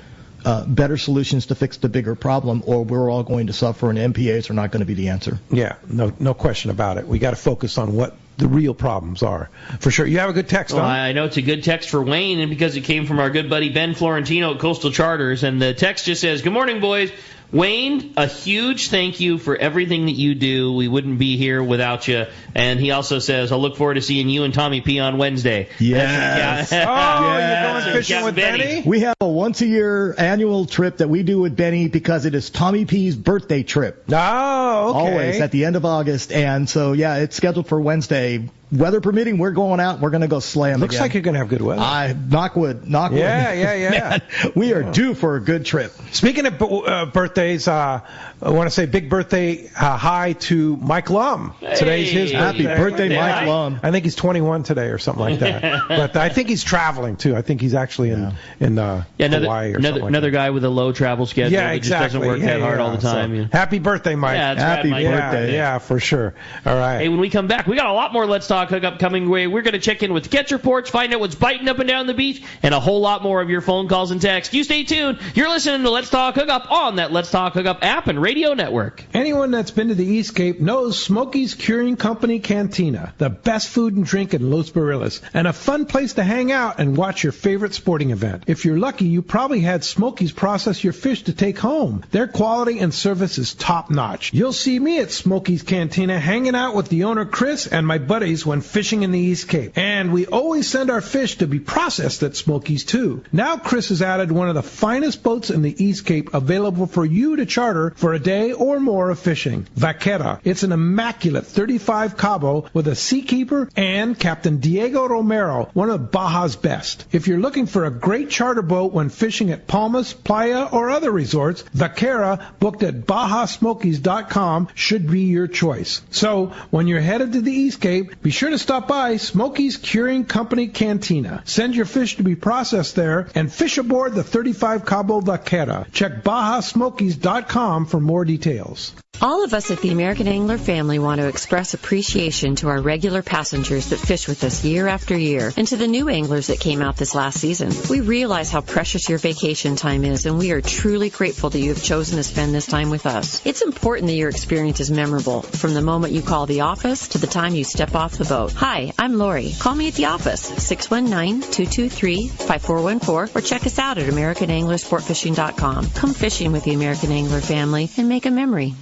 better solutions to fix the bigger problem, or we're all going to suffer, and MPAs are not going to be the answer. Yeah, no question about it. We got to focus on what the real problems are. For sure. You have a good text, Well, I know it's a good text for Wayne, and because it came from our good buddy Ben Florentino at Coastal Charters, and the text just says, "Good morning, boys. Wayne, a huge thank you for everything that you do. We wouldn't be here without you." And he also says, "I'll look forward to seeing you and Tommy P on Wednesday." Yes. You're going fishing with Benny? We have a once-a-year annual trip that we do with Benny because it is Tommy P's birthday trip. Oh, okay. Always at the end of August. And so, it's scheduled for Wednesday. weather permitting, we're going out. We're going to go slay them. Looks like you're going to have good weather. Knock wood. Yeah. Man, we are due for a good trip. Speaking of birthdays, I want to say big birthday hi to Mike Lum. Hey. Today's his birthday. Happy birthday, Mike Lum. I think he's 21 today or something like that. But I think he's traveling too. I think he's actually in Hawaii or something like another guy with a low travel schedule. Yeah, that exactly. just doesn't work that hard all the time. So, happy birthday, Mike. Yeah, happy birthday. Yeah, for sure. All right. Hey, when we come back, we got a lot more Let's Talk Hookup coming away. We're going to check in with catch reports, find out what's biting up and down the beach, and a whole lot more of your phone calls and texts. You stay tuned. You're listening to Let's Talk Hookup on that Let's Talk Hookup app and radio network. Anyone that's been to the Eastcape knows Smokey's Curing Company Cantina, the best food and drink in Los Barriles, and a fun place to hang out and watch your favorite sporting event. If you're lucky, you probably had Smokey's process your fish to take home. Their quality and service is top-notch. You'll see me at Smokey's Cantina hanging out with the owner Chris and my buddies when fishing in the East Cape. And we always send our fish to be processed at Smokey's too. Now Chris has added one of the finest boats in the East Cape available for you to charter for a day or more of fishing. Vaquera. It's an immaculate 35 Cabo with a seakeeper and Captain Diego Romero, one of Baja's best. If you're looking for a great charter boat when fishing at Palmas, Playa, or other resorts, Vaquera, booked at BajaSmokies.com, should be your choice. So, when you're headed to the East Cape, be sure to stop by Smokey's Curing Company Cantina. Send your fish to be processed there and fish aboard the 35 Cabo Vaquera. Check BajaSmokies.com for more details. All of us at the American Angler family want to express appreciation to our regular passengers that fish with us year after year and to the new anglers that came out this last season. We realize how precious your vacation time is, and we are truly grateful that you have chosen to spend this time with us. It's important that your experience is memorable, from the moment you call the office to the time you step off the boat. Hi, I'm Lori. Call me at the office, 619-223-5414, or check us out at AmericanAnglerSportFishing.com. Come fishing with the American Angler family and make a memory.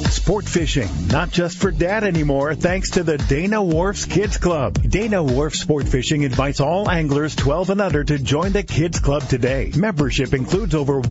Sport fishing, not just for dad anymore, thanks to the Dana Wharf's Kids Club. Dana Wharf Sport Fishing invites all anglers 12 and under to join the Kids Club today. Membership includes over...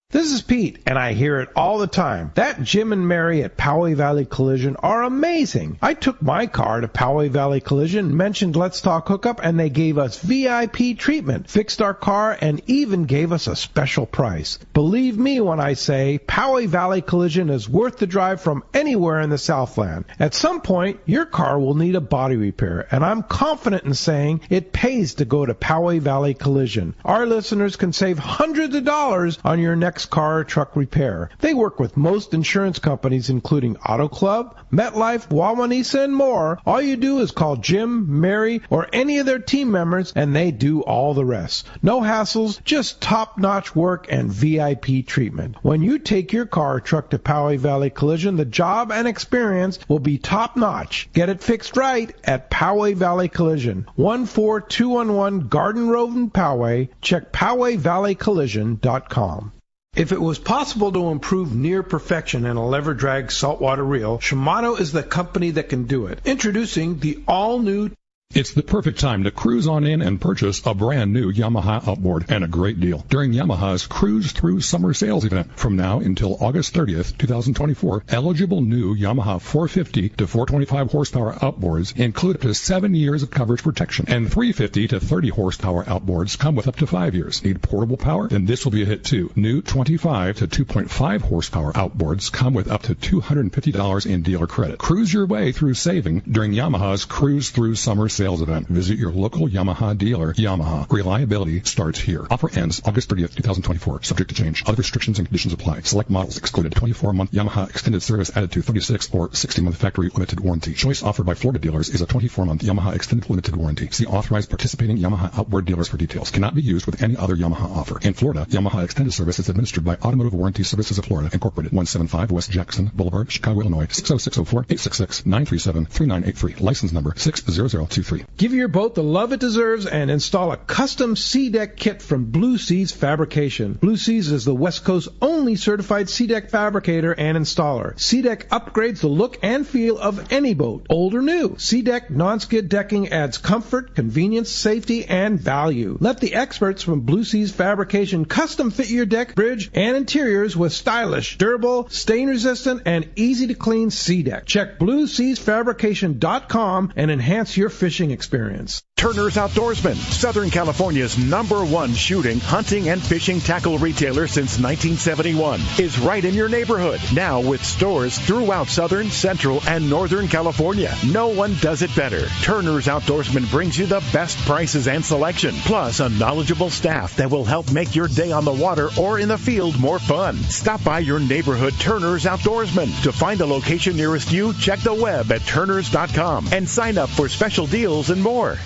This is Pete, and I hear it all the time. That Jim and Mary at Poway Valley Collision are amazing. I took my car to Poway Valley Collision, mentioned Let's Talk Hookup, and they gave us VIP treatment, fixed our car, and even gave us a special price. Believe me when I say Poway Valley Collision is worth the drive from anywhere in the Southland. At some point, your car will need a body repair, and I'm confident in saying it pays to go to Poway Valley Collision. Our listeners can save hundreds of dollars on your next car or truck repair. They work with most insurance companies, including Auto Club, MetLife, Wawanesa, and more. All you do is call Jim, Mary, or any of their team members, and they do all the rest. No hassles, just top-notch work and VIP treatment. When you take your car or truck to Poway Valley Collision, the job and experience will be top-notch. Get it fixed right at Poway Valley Collision, 14211 Garden Road in Poway. Check PowayValleyCollision.com. If it was possible to improve near perfection in a lever drag saltwater reel, Shimano is the company that can do it. Introducing the all-new... It's the perfect time to cruise on in and purchase a brand new Yamaha outboard, and a great deal during Yamaha's Cruise Through Summer Sales event. From now until August 30th, 2024, eligible new Yamaha 450 to 425 horsepower outboards include up to 7 years of coverage protection, and 350 to 30 horsepower outboards come with up to 5 years. Need portable power? Then this will be a hit too. New 25 to 2.5 horsepower outboards come with up to $250 in dealer credit. Cruise your way through saving during Yamaha's Cruise Through Summer Sales event. Visit your local Yamaha dealer. Yamaha. Reliability starts here. Offer ends August 30th, 2024. Subject to change. Other restrictions and conditions apply. Select models excluded. 24-month Yamaha extended service added to 36 or 60-month factory limited warranty. Choice offered by Florida dealers is a 24-month Yamaha extended limited warranty. See authorized participating Yamaha outboard dealers for details. Cannot be used with any other Yamaha offer. In Florida, Yamaha extended service is administered by Automotive Warranty Services of Florida, Incorporated, 175 West Jackson Boulevard, Chicago, Illinois, 60604-866-937-3983. License number 60023. 2023. Give your boat the love it deserves and install a custom sea deck kit from Blue Seas Fabrication. Blue Seas is the West Coast's only certified sea deck fabricator and installer. Sea deck upgrades the look and feel of any boat, old or new. Sea deck non-skid decking adds comfort, convenience, safety, and value. Let the experts from Blue Seas Fabrication custom fit your deck, bridge, and interiors with stylish, durable, stain-resistant, and easy-to-clean sea deck. Check BlueSeasFabrication.com and enhance your fishing experience. Turner's Outdoorsman, Southern California's #1 shooting, hunting, and fishing tackle retailer since 1971, is right in your neighborhood. Now with stores throughout Southern, Central, and Northern California. No one does it better. Turner's Outdoorsman brings you the best prices and selection, plus a knowledgeable staff that will help make your day on the water or in the field more fun. Stop by your neighborhood Turner's Outdoorsman. To find a location nearest you, check the web at turners.com and sign up for special deals and more.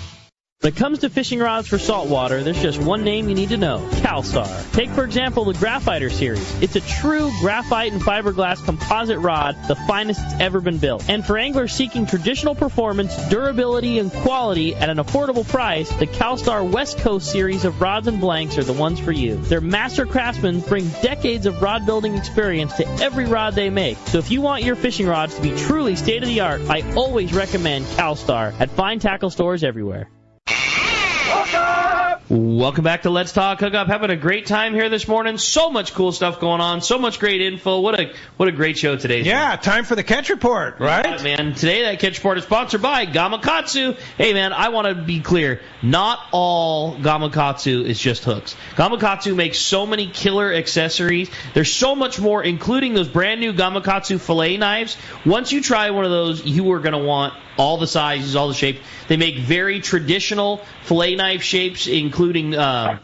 When it comes to fishing rods for saltwater, there's just one name you need to know, CalStar. Take, for example, the Graphiter series. It's a true graphite and fiberglass composite rod, the finest it's ever been built. And for anglers seeking traditional performance, durability, and quality at an affordable price, the CalStar West Coast series of rods and blanks are the ones for you. Their master craftsmen bring decades of rod building experience to every rod they make. So if you want your fishing rods to be truly state-of-the-art, I always recommend CalStar at fine tackle stores everywhere. Welcome back to Let's Talk Hookup. Having a great time here this morning. So much cool stuff going on. So much great info. What a great show today. Yeah, time for the catch report, right? Yeah, man. Today that catch report is sponsored by Gamakatsu. Hey, man, I want to be clear. Not all Gamakatsu is just hooks. Gamakatsu makes so many killer accessories. There's so much more, including those brand new Gamakatsu fillet knives. Once you try one of those, you are going to want all the sizes, all the shapes. They make very traditional fillet knife shapes, including the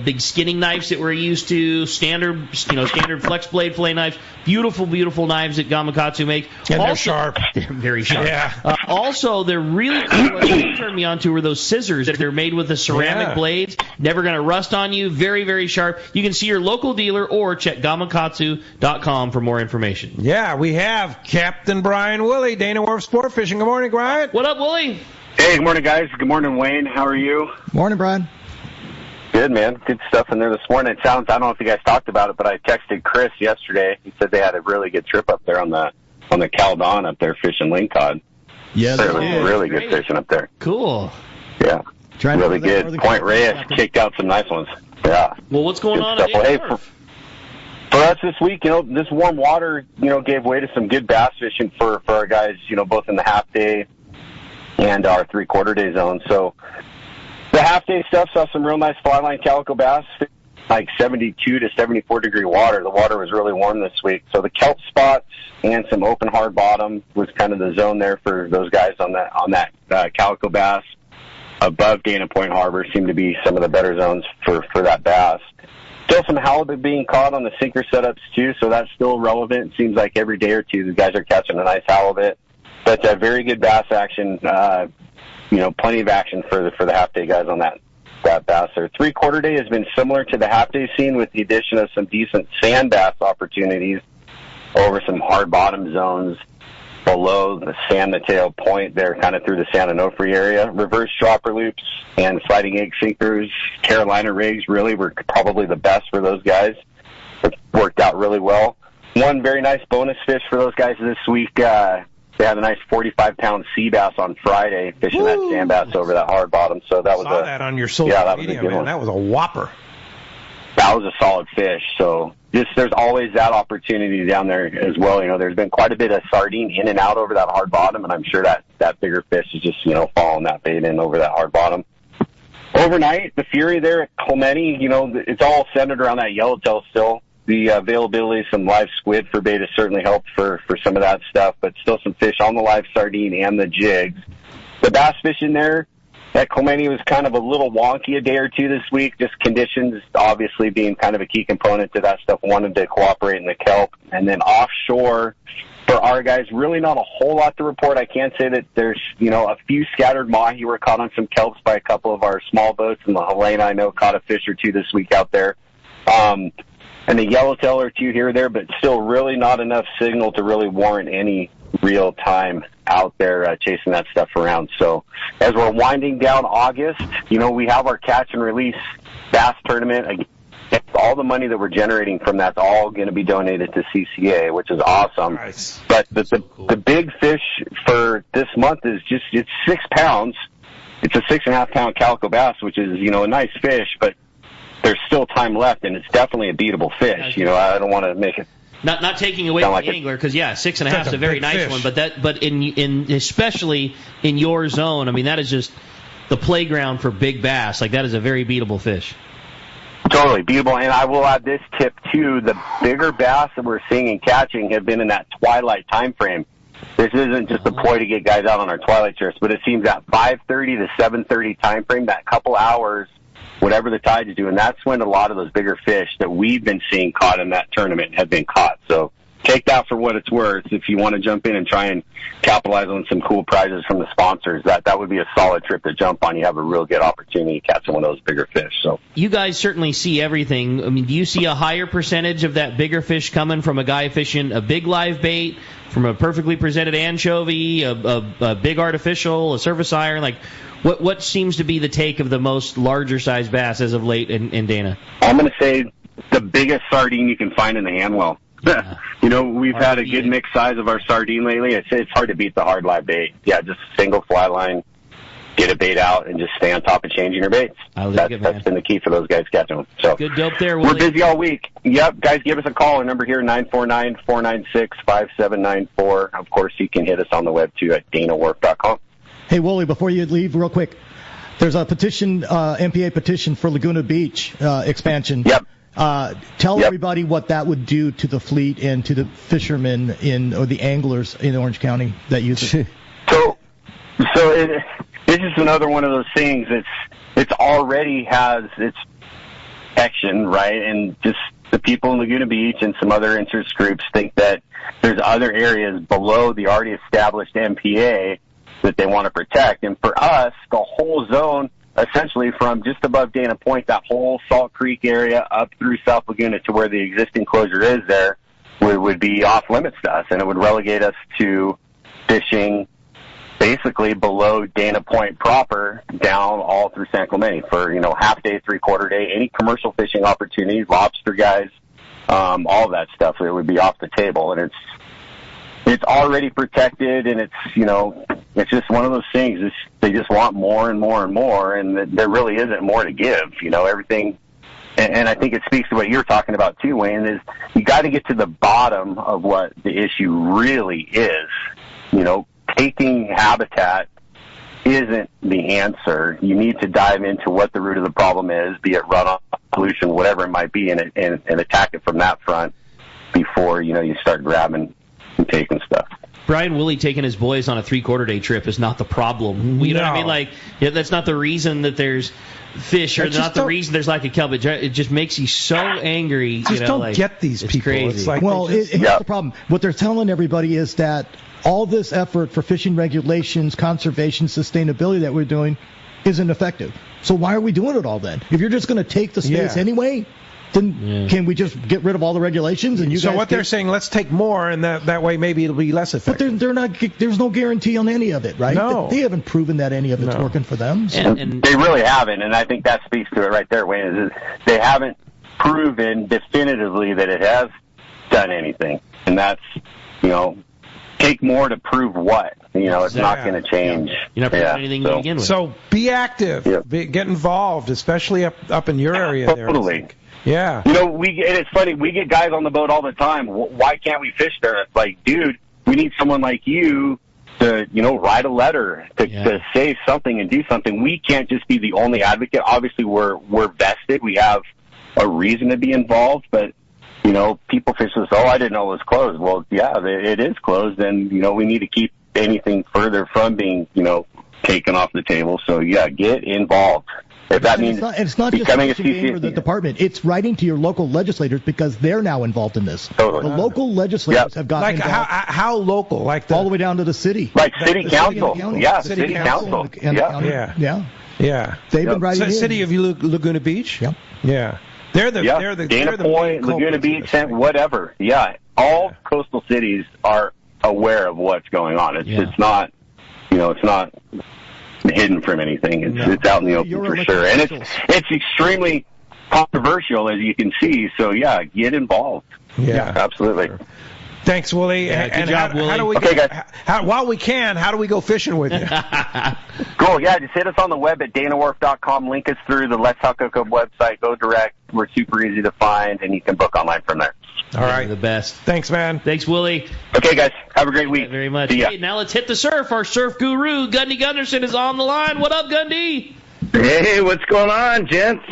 big skinning knives that we're used to, standard flex blade fillet knives. Beautiful, beautiful knives that Gamakatsu make. And they're sharp. They're very sharp. Yeah. Also, they're really cool. What you turned me on to were those scissors that they're made with the ceramic blades. Never going to rust on you. Very, very sharp. You can see your local dealer or check Gamakatsu.com for more information. Yeah, we have Captain Brian Woolley, Dana Wharf Sport Fishing. Good morning, Brian. What up, Woolley? Hey, good morning, guys. Good morning, Wayne. How are you? Morning, Brian. Good, man. Good stuff in there this morning. It sounds, I don't know if you guys talked about it, but I texted Chris yesterday. He said they had a really good trip up there on the Caldon up there fishing lingcod. Yeah, really good fishing up there. Cool. Yeah, really good. Point Reyes kicked out some nice ones. Yeah. Well, what's going on? Well, hey, for us this week, this warm water, gave way to some good bass fishing for our guys, both in the half day and our 3/4 day zone. So the half day stuff saw some real nice fly line calico bass, like 72 to 74 degree water. The water was really warm this week. So the kelp spots and some open hard bottom was kind of the zone there for those guys on that calico bass. Above Dana Point Harbor seemed to be some of the better zones for that bass. Still some halibut being caught on the sinker setups too, so that's still relevant. It seems like every day or two the guys are catching a nice halibut. But very good bass action, plenty of action for the half day guys on that bass there. 3/4 day has been similar to the half day scene with the addition of some decent sand bass opportunities over some hard bottom zones below the San Mateo Point there, kind of through the San Onofre area. Reverse dropper loops and sliding egg sinkers, Carolina rigs really were probably the best for those guys. It worked out really well. One very nice bonus fish for those guys this week. They had a nice 45-pound sea bass on Friday fishing that sand bass over that hard bottom. So that was that on your social media, man. That was a whopper. That was a solid fish. So there's always that opportunity down there as well. There's been quite a bit of sardine in and out over that hard bottom, and I'm sure that bigger fish is just following that bait in over that hard bottom. Overnight, the Fury there at Clemente, it's all centered around that yellowtail still. The availability of some live squid for bait has certainly helped for some of that stuff, but still some fish on the live sardine and the jigs. The bass fishing there at Clemente was kind of a little wonky a day or two this week, just conditions obviously being kind of a key component to that stuff, wanted to cooperate in the kelp. And then offshore, for our guys, really not a whole lot to report. I can say that there's, a few scattered mahi were caught on some kelps by a couple of our small boats, and the Helena, I know, caught a fish or two this week out there. And the yellowtail or two here or there, but still really not enough signal to really warrant any, real time out there chasing that stuff around. So as we're winding down August, we have our catch and release bass tournament. Again, all the money that we're generating from that's all going to be donated to CCA, which is awesome. Nice. But the big fish for this month is it's 6 pounds. It's a 6.5 pound calico bass, which is, a nice fish, but there's still time left, and it's definitely a beatable fish. I don't want to make it not taking away from the angler, because 6.5 is a very nice one, but in especially in your zone, I mean, that is just the playground for big bass. Like, that is a very beatable fish. Totally beatable, and I will add this tip too: the bigger bass that we're seeing and catching have been in that twilight time frame. This isn't just a ploy to get guys out on our twilight trips, but it seems that 5:30 to 7:30 time frame, that couple hours, whatever the tide's doing, that's when a lot of those bigger fish that we've been seeing caught in that tournament have been caught. So take that for what it's worth. If you want to jump in and try and capitalize on some cool prizes from the sponsors, that would be a solid trip to jump on. You have a real good opportunity to catch one of those bigger fish. So you guys certainly see everything. I mean, do you see a higher percentage of that bigger fish coming from a guy fishing a big live bait, from a perfectly presented anchovy, a big artificial, a surface iron? Like, what seems to be the take of the most larger size bass as of late in Dana? I'm going to say the biggest sardine you can find in the hand well. Yeah. We've had a good mixed size of our sardine lately. It's hard to beat the hard live bait. Yeah, just a single fly line, get a bait out, and just stay on top of changing your baits. That's been the key for those guys catching them. So good dope there, Willie. We're busy all week. Yep, guys, give us a call. Our number here, 949-496-5794. Of course, you can hit us on the web, too, at danawharf.com. Hey, Wooly, before you leave, real quick, there's a petition, MPA petition for Laguna Beach expansion. Yep. Tell everybody what that would do to the fleet and to the fishermen or the anglers in Orange County that use it. So this is another one of those things. It's already has its action, right? And just the people in Laguna Beach and some other interest groups think that there's other areas below the already established MPA that they want to protect. And for us, the whole zone, essentially from just above Dana Point, that whole Salt Creek area up through South Laguna to where the existing closure is there, would be off limits to us, and it would relegate us to fishing basically below Dana Point proper, down all through San Clemente for, half day, 3/4 day, any commercial fishing opportunities, lobster guys, all of that stuff, it would be off the table. And it's already protected, and it's just one of those things. They just want more and more and more, and there really isn't more to give. Everything, and I think it speaks to what you're talking about too, Wayne, is you got to get to the bottom of what the issue really is. Taking habitat isn't the answer. You need to dive into what the root of the problem is, be it runoff, pollution, whatever it might be, and attack it from that front before you start grabbing and taking stuff. Brian Woolley taking his boys on a 3/4 day trip is not the problem. You know what I mean? Like, that's not the reason that there's fish, or not the reason there's lack of kelp. It just makes you so angry. Just don't get these people. Crazy. It's like, here's the problem. What they're telling everybody is that all this effort for fishing regulations, conservation, sustainability that we're doing isn't effective. So why are we doing it all then? If you're just going to take the space anyway, then can we just get rid of all the regulations? And they're saying, let's take more, and that way maybe it'll be less effective. But they're not. There's no guarantee on any of it, right? No. They haven't proven that any of it's working for them. So. And they really haven't, and I think that speaks to it right there, Wayne. Is they haven't proven definitively that it has done anything, and that's take more to prove what? It's not going to change. You're not proving anything to begin with. So be active. Yep. Get involved, especially up in your area there. Totally. Yeah. And it's funny, we get guys on the boat all the time. Why can't we fish there? It's like, dude, we need someone like you to, write a letter, to say something and do something. We can't just be the only advocate. Obviously, we're vested. We have a reason to be involved, but people fish this, I didn't know it was closed. Well, yeah, it is closed, and, we need to keep anything further from being, taken off the table. So, yeah, get involved. If that means it's not just a game for the department. It's writing to your local legislators because they're now involved in this. Totally. The local legislators have gotten involved. How local? Like all the way down to the city. Like city council. City council. Yeah. They've been writing City of Laguna Beach? Yeah. Yeah. They're the Dana Point, Laguna Beach, whatever. Yeah. All coastal cities are aware of what's going on. It's not, it's not hidden from anything. It's out in the open for sure. And it's extremely controversial, as you can see. So, get involved. Yeah, absolutely. Thanks, Willie. Good job, Willie. How do we while we can, how do we go fishing with you? Cool. Yeah, just hit us on the web at danawharf.com. Link us through the Let's Talk Hookup website. Go direct. We're super easy to find, and you can book online from there. All right. You're the best. Thanks, man. Thanks, Willie. Okay, guys. Have a great week. Thank you very much. See ya. Hey, now let's hit the surf. Our surf guru, Gundy Gunderson, is on the line. What up, Gundy? Hey, what's going on, gents?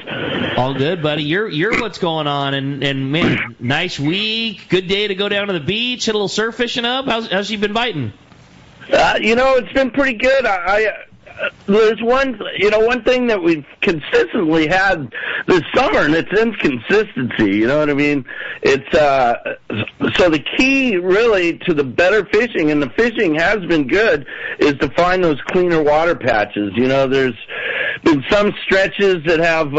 All good, buddy. You're what's going on, and man, nice week. Good day to go down to the beach, hit a little surf fishing up. How's you been biting? It's been pretty good. There's one thing that we've consistently had this summer, and it's inconsistency. You know what I mean? It's so the key really to the better fishing, and the fishing has been good, is to find those cleaner water patches. There's been some stretches that have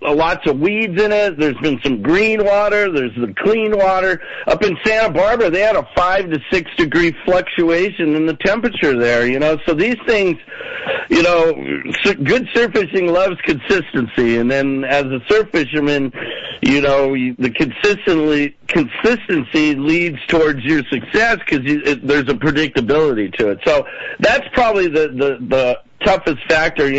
lots of weeds in it. There's been some green water. There's the clean water. Up in Santa Barbara, they had a 5 to 6 degree fluctuation in the temperature there. So these things, good surf fishing loves consistency, and then as a surf fisherman, the consistency leads towards your success because there's a predictability to it. So that's probably the toughest factor.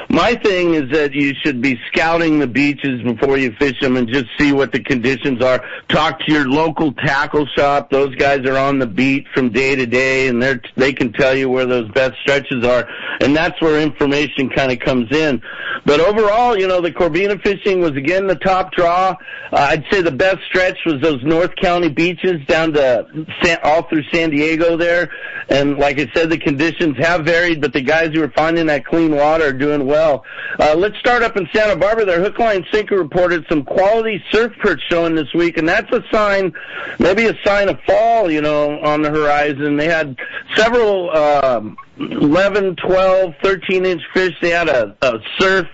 My thing is that you should be scouting the beaches before you fish them and just see what the conditions are. Talk to your local tackle shop. Those guys are on the beat from day to day, and they can tell you where those best stretches are, and that's where information kind of comes in. But overall, the Corbina fishing was again the top draw. I'd say the best stretch was those North County beaches down to all through San Diego there. And like I said, the conditions have varied, but the guys who are finding that clean water are doing well. Let's start up in Santa Barbara. Their Hook, Line, Sinker reported some quality surf perch showing this week, and that's a sign, maybe a sign of fall, on the horizon. They had several 11, 12, 13-inch fish. They had a surf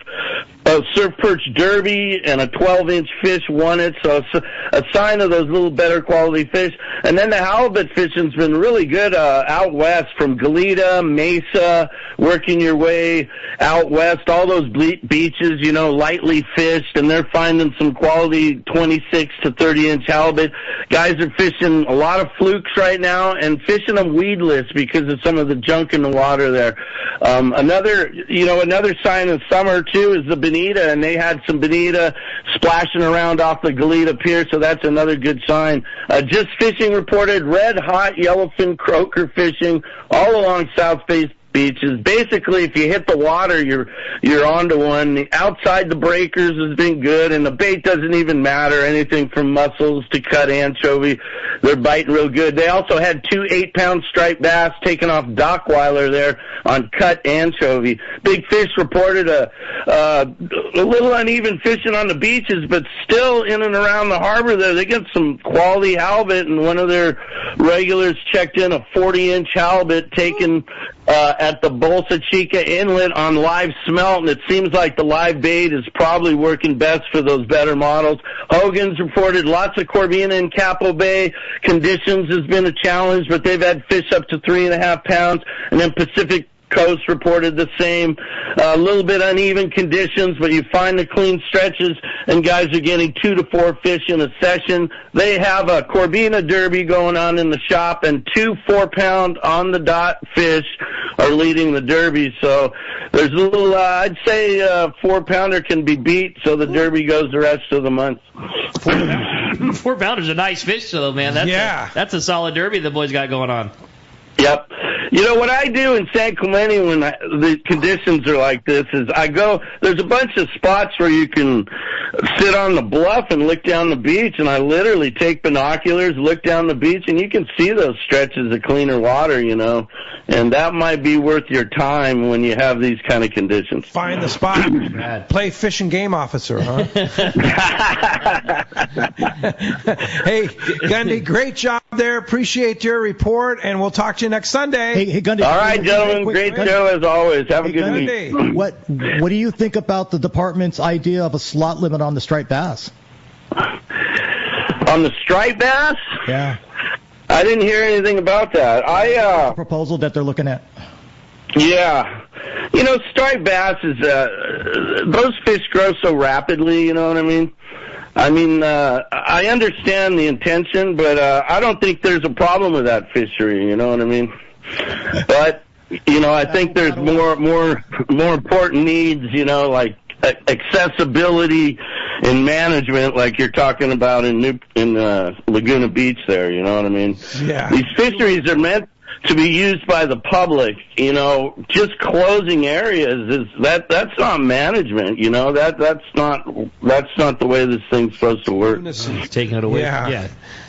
perch derby, and a 12-inch fish won it, so it's a sign of those little better quality fish. And then the halibut fishing's been really good out west, from Goleta, Mesa, working your way out west, all those beaches, lightly fished, and they're finding some quality 26 to 30-inch halibut. Guys are fishing a lot of flukes right now and fishing them weedless because of some of the junk in the water there. Another sign of summer, too, is the bonita, and they had some bonita splashing around off the Goleta Pier, so that's another good sign. Just Fishing reported red-hot yellowfin croaker fishing all along South Bay beaches. Basically, if you hit the water, you're onto one. Outside the breakers has been good, and the bait doesn't even matter. Anything from mussels to cut anchovy, they're biting real good. They also had 2 8-pound striped bass taken off Dockweiler there on cut anchovy. Big Fish reported a little uneven fishing on the beaches, but still in and around the harbor there, they get some quality halibut, and one of their regulars checked in a 40-inch halibut taken at the Bolsa Chica Inlet on live smelt, and it seems like the live bait is probably working best for those better models. Hogan's reported lots of Corbina in Capo Bay. Conditions has been a challenge, but they've had fish up to 3.5 pounds, and then Pacific Coast reported the same. A little bit uneven conditions, but you find the clean stretches, and guys are getting 2 to 4 fish in a session. They have a Corbina Derby going on in the shop, and 2 4-pound on the dot fish are leading the Derby. So there's a little, I'd say 4-pounder can be beat, so the Derby goes the rest of the month. 4-pounder's a nice fish, though, man. That's a solid Derby the boys got going on. Yep. What I do in San Clemente when the conditions are like this is there's a bunch of spots where you can sit on the bluff and look down the beach, and I literally take binoculars, look down the beach, and you can see those stretches of cleaner water, and that might be worth your time when you have these kind of conditions. Find the spot. Play fish and game officer, huh? Hey, Gundy, great job there. Appreciate your report, and we'll talk to you next Sunday. Hey, Gundy. All right, gentlemen. Great show as always. Have a good week. What do you think about the department's idea of a slot limit on the striped bass? On the striped bass? Yeah. I didn't hear anything about that. Proposal that they're looking at. Yeah. You know, striped bass is, those fish grow so rapidly, you know what I mean? I understand the intention, but I don't think there's a problem with that fishery, you know what I mean? But, you know, I think there's more important needs, you know, like accessibility and management, like you're talking about in Laguna Beach there, you know what I mean? Yeah. These fisheries are meant to be used by the public, you know. Just closing areas that's not management, you know. That's not the way this thing's supposed to work. Taking it away.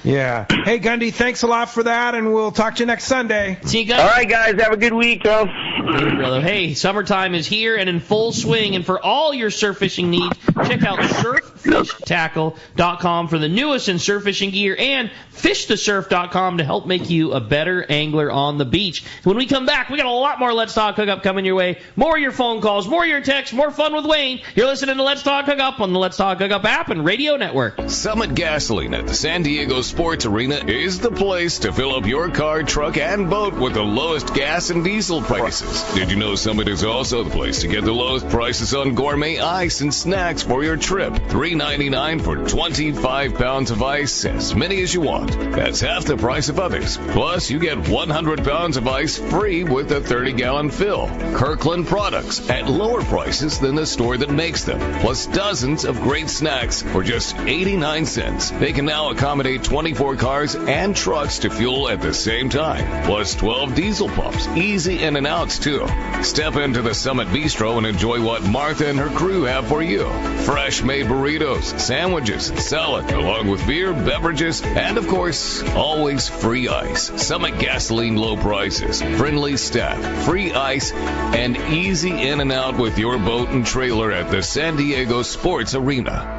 Yeah. Hey, Gundy, thanks a lot for that, and we'll talk to you next Sunday. See you guys. All right, guys, have a good week, huh? Later, brother. Hey, summertime is here and in full swing, and for all your surf fishing needs, check out surffishtackle.com for the newest in surf fishing gear, and fishthesurf.com to help make you a better angler on the beach. When we come back, we got a lot more Let's Talk Hookup coming your way. More of your phone calls, more of your texts, more fun with Wayne. You're listening to Let's Talk Hookup on the Let's Talk Hookup app and radio network. Summit Gasoline at the San Diego Sports Arena is the place to fill up your car, truck, and boat with the lowest gas and diesel prices. Did you know Summit is also the place to get the lowest prices on gourmet ice and snacks for your trip? $3.99 for 25 pounds of ice, as many as you want. That's half the price of others. Plus, you get 100 pounds of ice free with a 30-gallon fill. Kirkland products at lower prices than the store that makes them. Plus dozens of great snacks for just 89 cents. They can now accommodate 24 cars and trucks to fuel at the same time. Plus 12 diesel pumps. Easy in and outs, too. Step into the Summit Bistro and enjoy what Martha and her crew have for you. Fresh-made burritos, sandwiches, salad, along with beer, beverages, and, of course, always free ice. Summit Gasoline low prices, friendly staff, free ice, and easy in and out with your boat and trailer at the San Diego Sports Arena.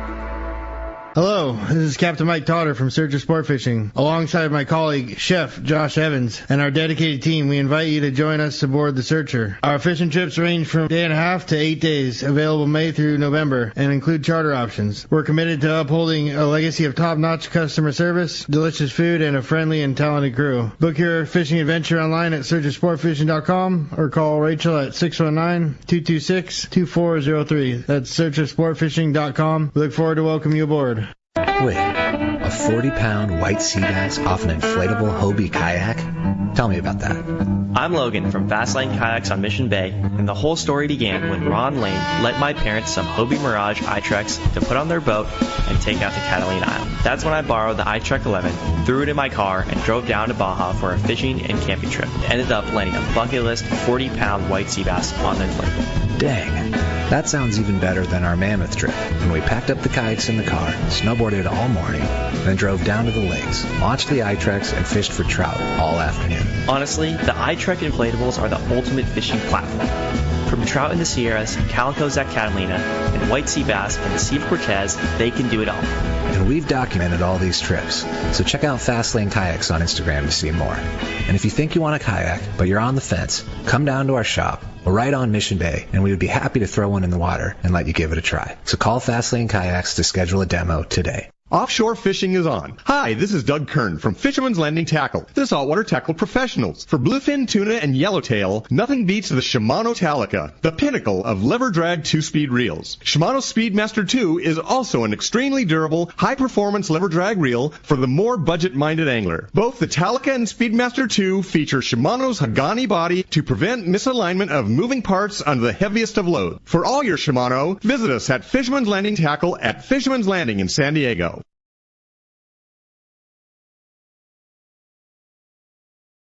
Hello, this is Captain Mike Totter from Searcher Sport Fishing. Alongside my colleague, Chef Josh Evans, and our dedicated team, we invite you to join us aboard the Searcher. Our fishing trips range from 1.5 to 8 days, available May through November, and include charter options. We're committed to upholding a legacy of top-notch customer service, delicious food, and a friendly and talented crew. Book your fishing adventure online at searchersportfishing.com or call Rachel at 619-226-2403. That's searchersportfishing.com. We look forward to welcoming you aboard. Wait, a 40-pound white sea bass off an inflatable Hobie kayak? Tell me about that. I'm Logan from Fastlane Kayaks on Mission Bay, and the whole story began when Ron Lane lent my parents some Hobie Mirage iTrex to put on their boat and take out to Catalina Island. That's when I borrowed the iTrek 11, threw it in my car, and drove down to Baja for a fishing and camping trip. Ended up landing a bucket list 40-pound white sea bass on the inflatable. Dang, that sounds even better than our Mammoth trip, when we packed up the kayaks in the car, snowboarded all morning, then drove down to the lakes, launched the iTrex, and fished for trout all afternoon. Honestly, the iTrek inflatables are the ultimate fishing platform. From trout in the Sierras, calicos at Catalina, and white sea bass in the Sea of Cortez, they can do it all. And we've documented all these trips, so check out Fastlane Kayaks on Instagram to see more. And if you think you want a kayak, but you're on the fence, come down to our shop. We're right on Mission Bay, and we would be happy to throw one in the water and let you give it a try. So call Fastlane Kayaks to schedule a demo today. Offshore fishing is on. Hi, this is Doug Kern from Fisherman's Landing Tackle, the saltwater tackle professionals. For bluefin tuna and yellowtail, nothing beats the Shimano Talica, the pinnacle of lever-drag 2-speed reels. Shimano Speedmaster 2 is also an extremely durable, high-performance lever-drag reel for the more budget-minded angler. Both the Talica and Speedmaster 2 feature Shimano's Hagani body to prevent misalignment of moving parts under the heaviest of loads. For all your Shimano, visit us at Fisherman's Landing Tackle at Fisherman's Landing in San Diego.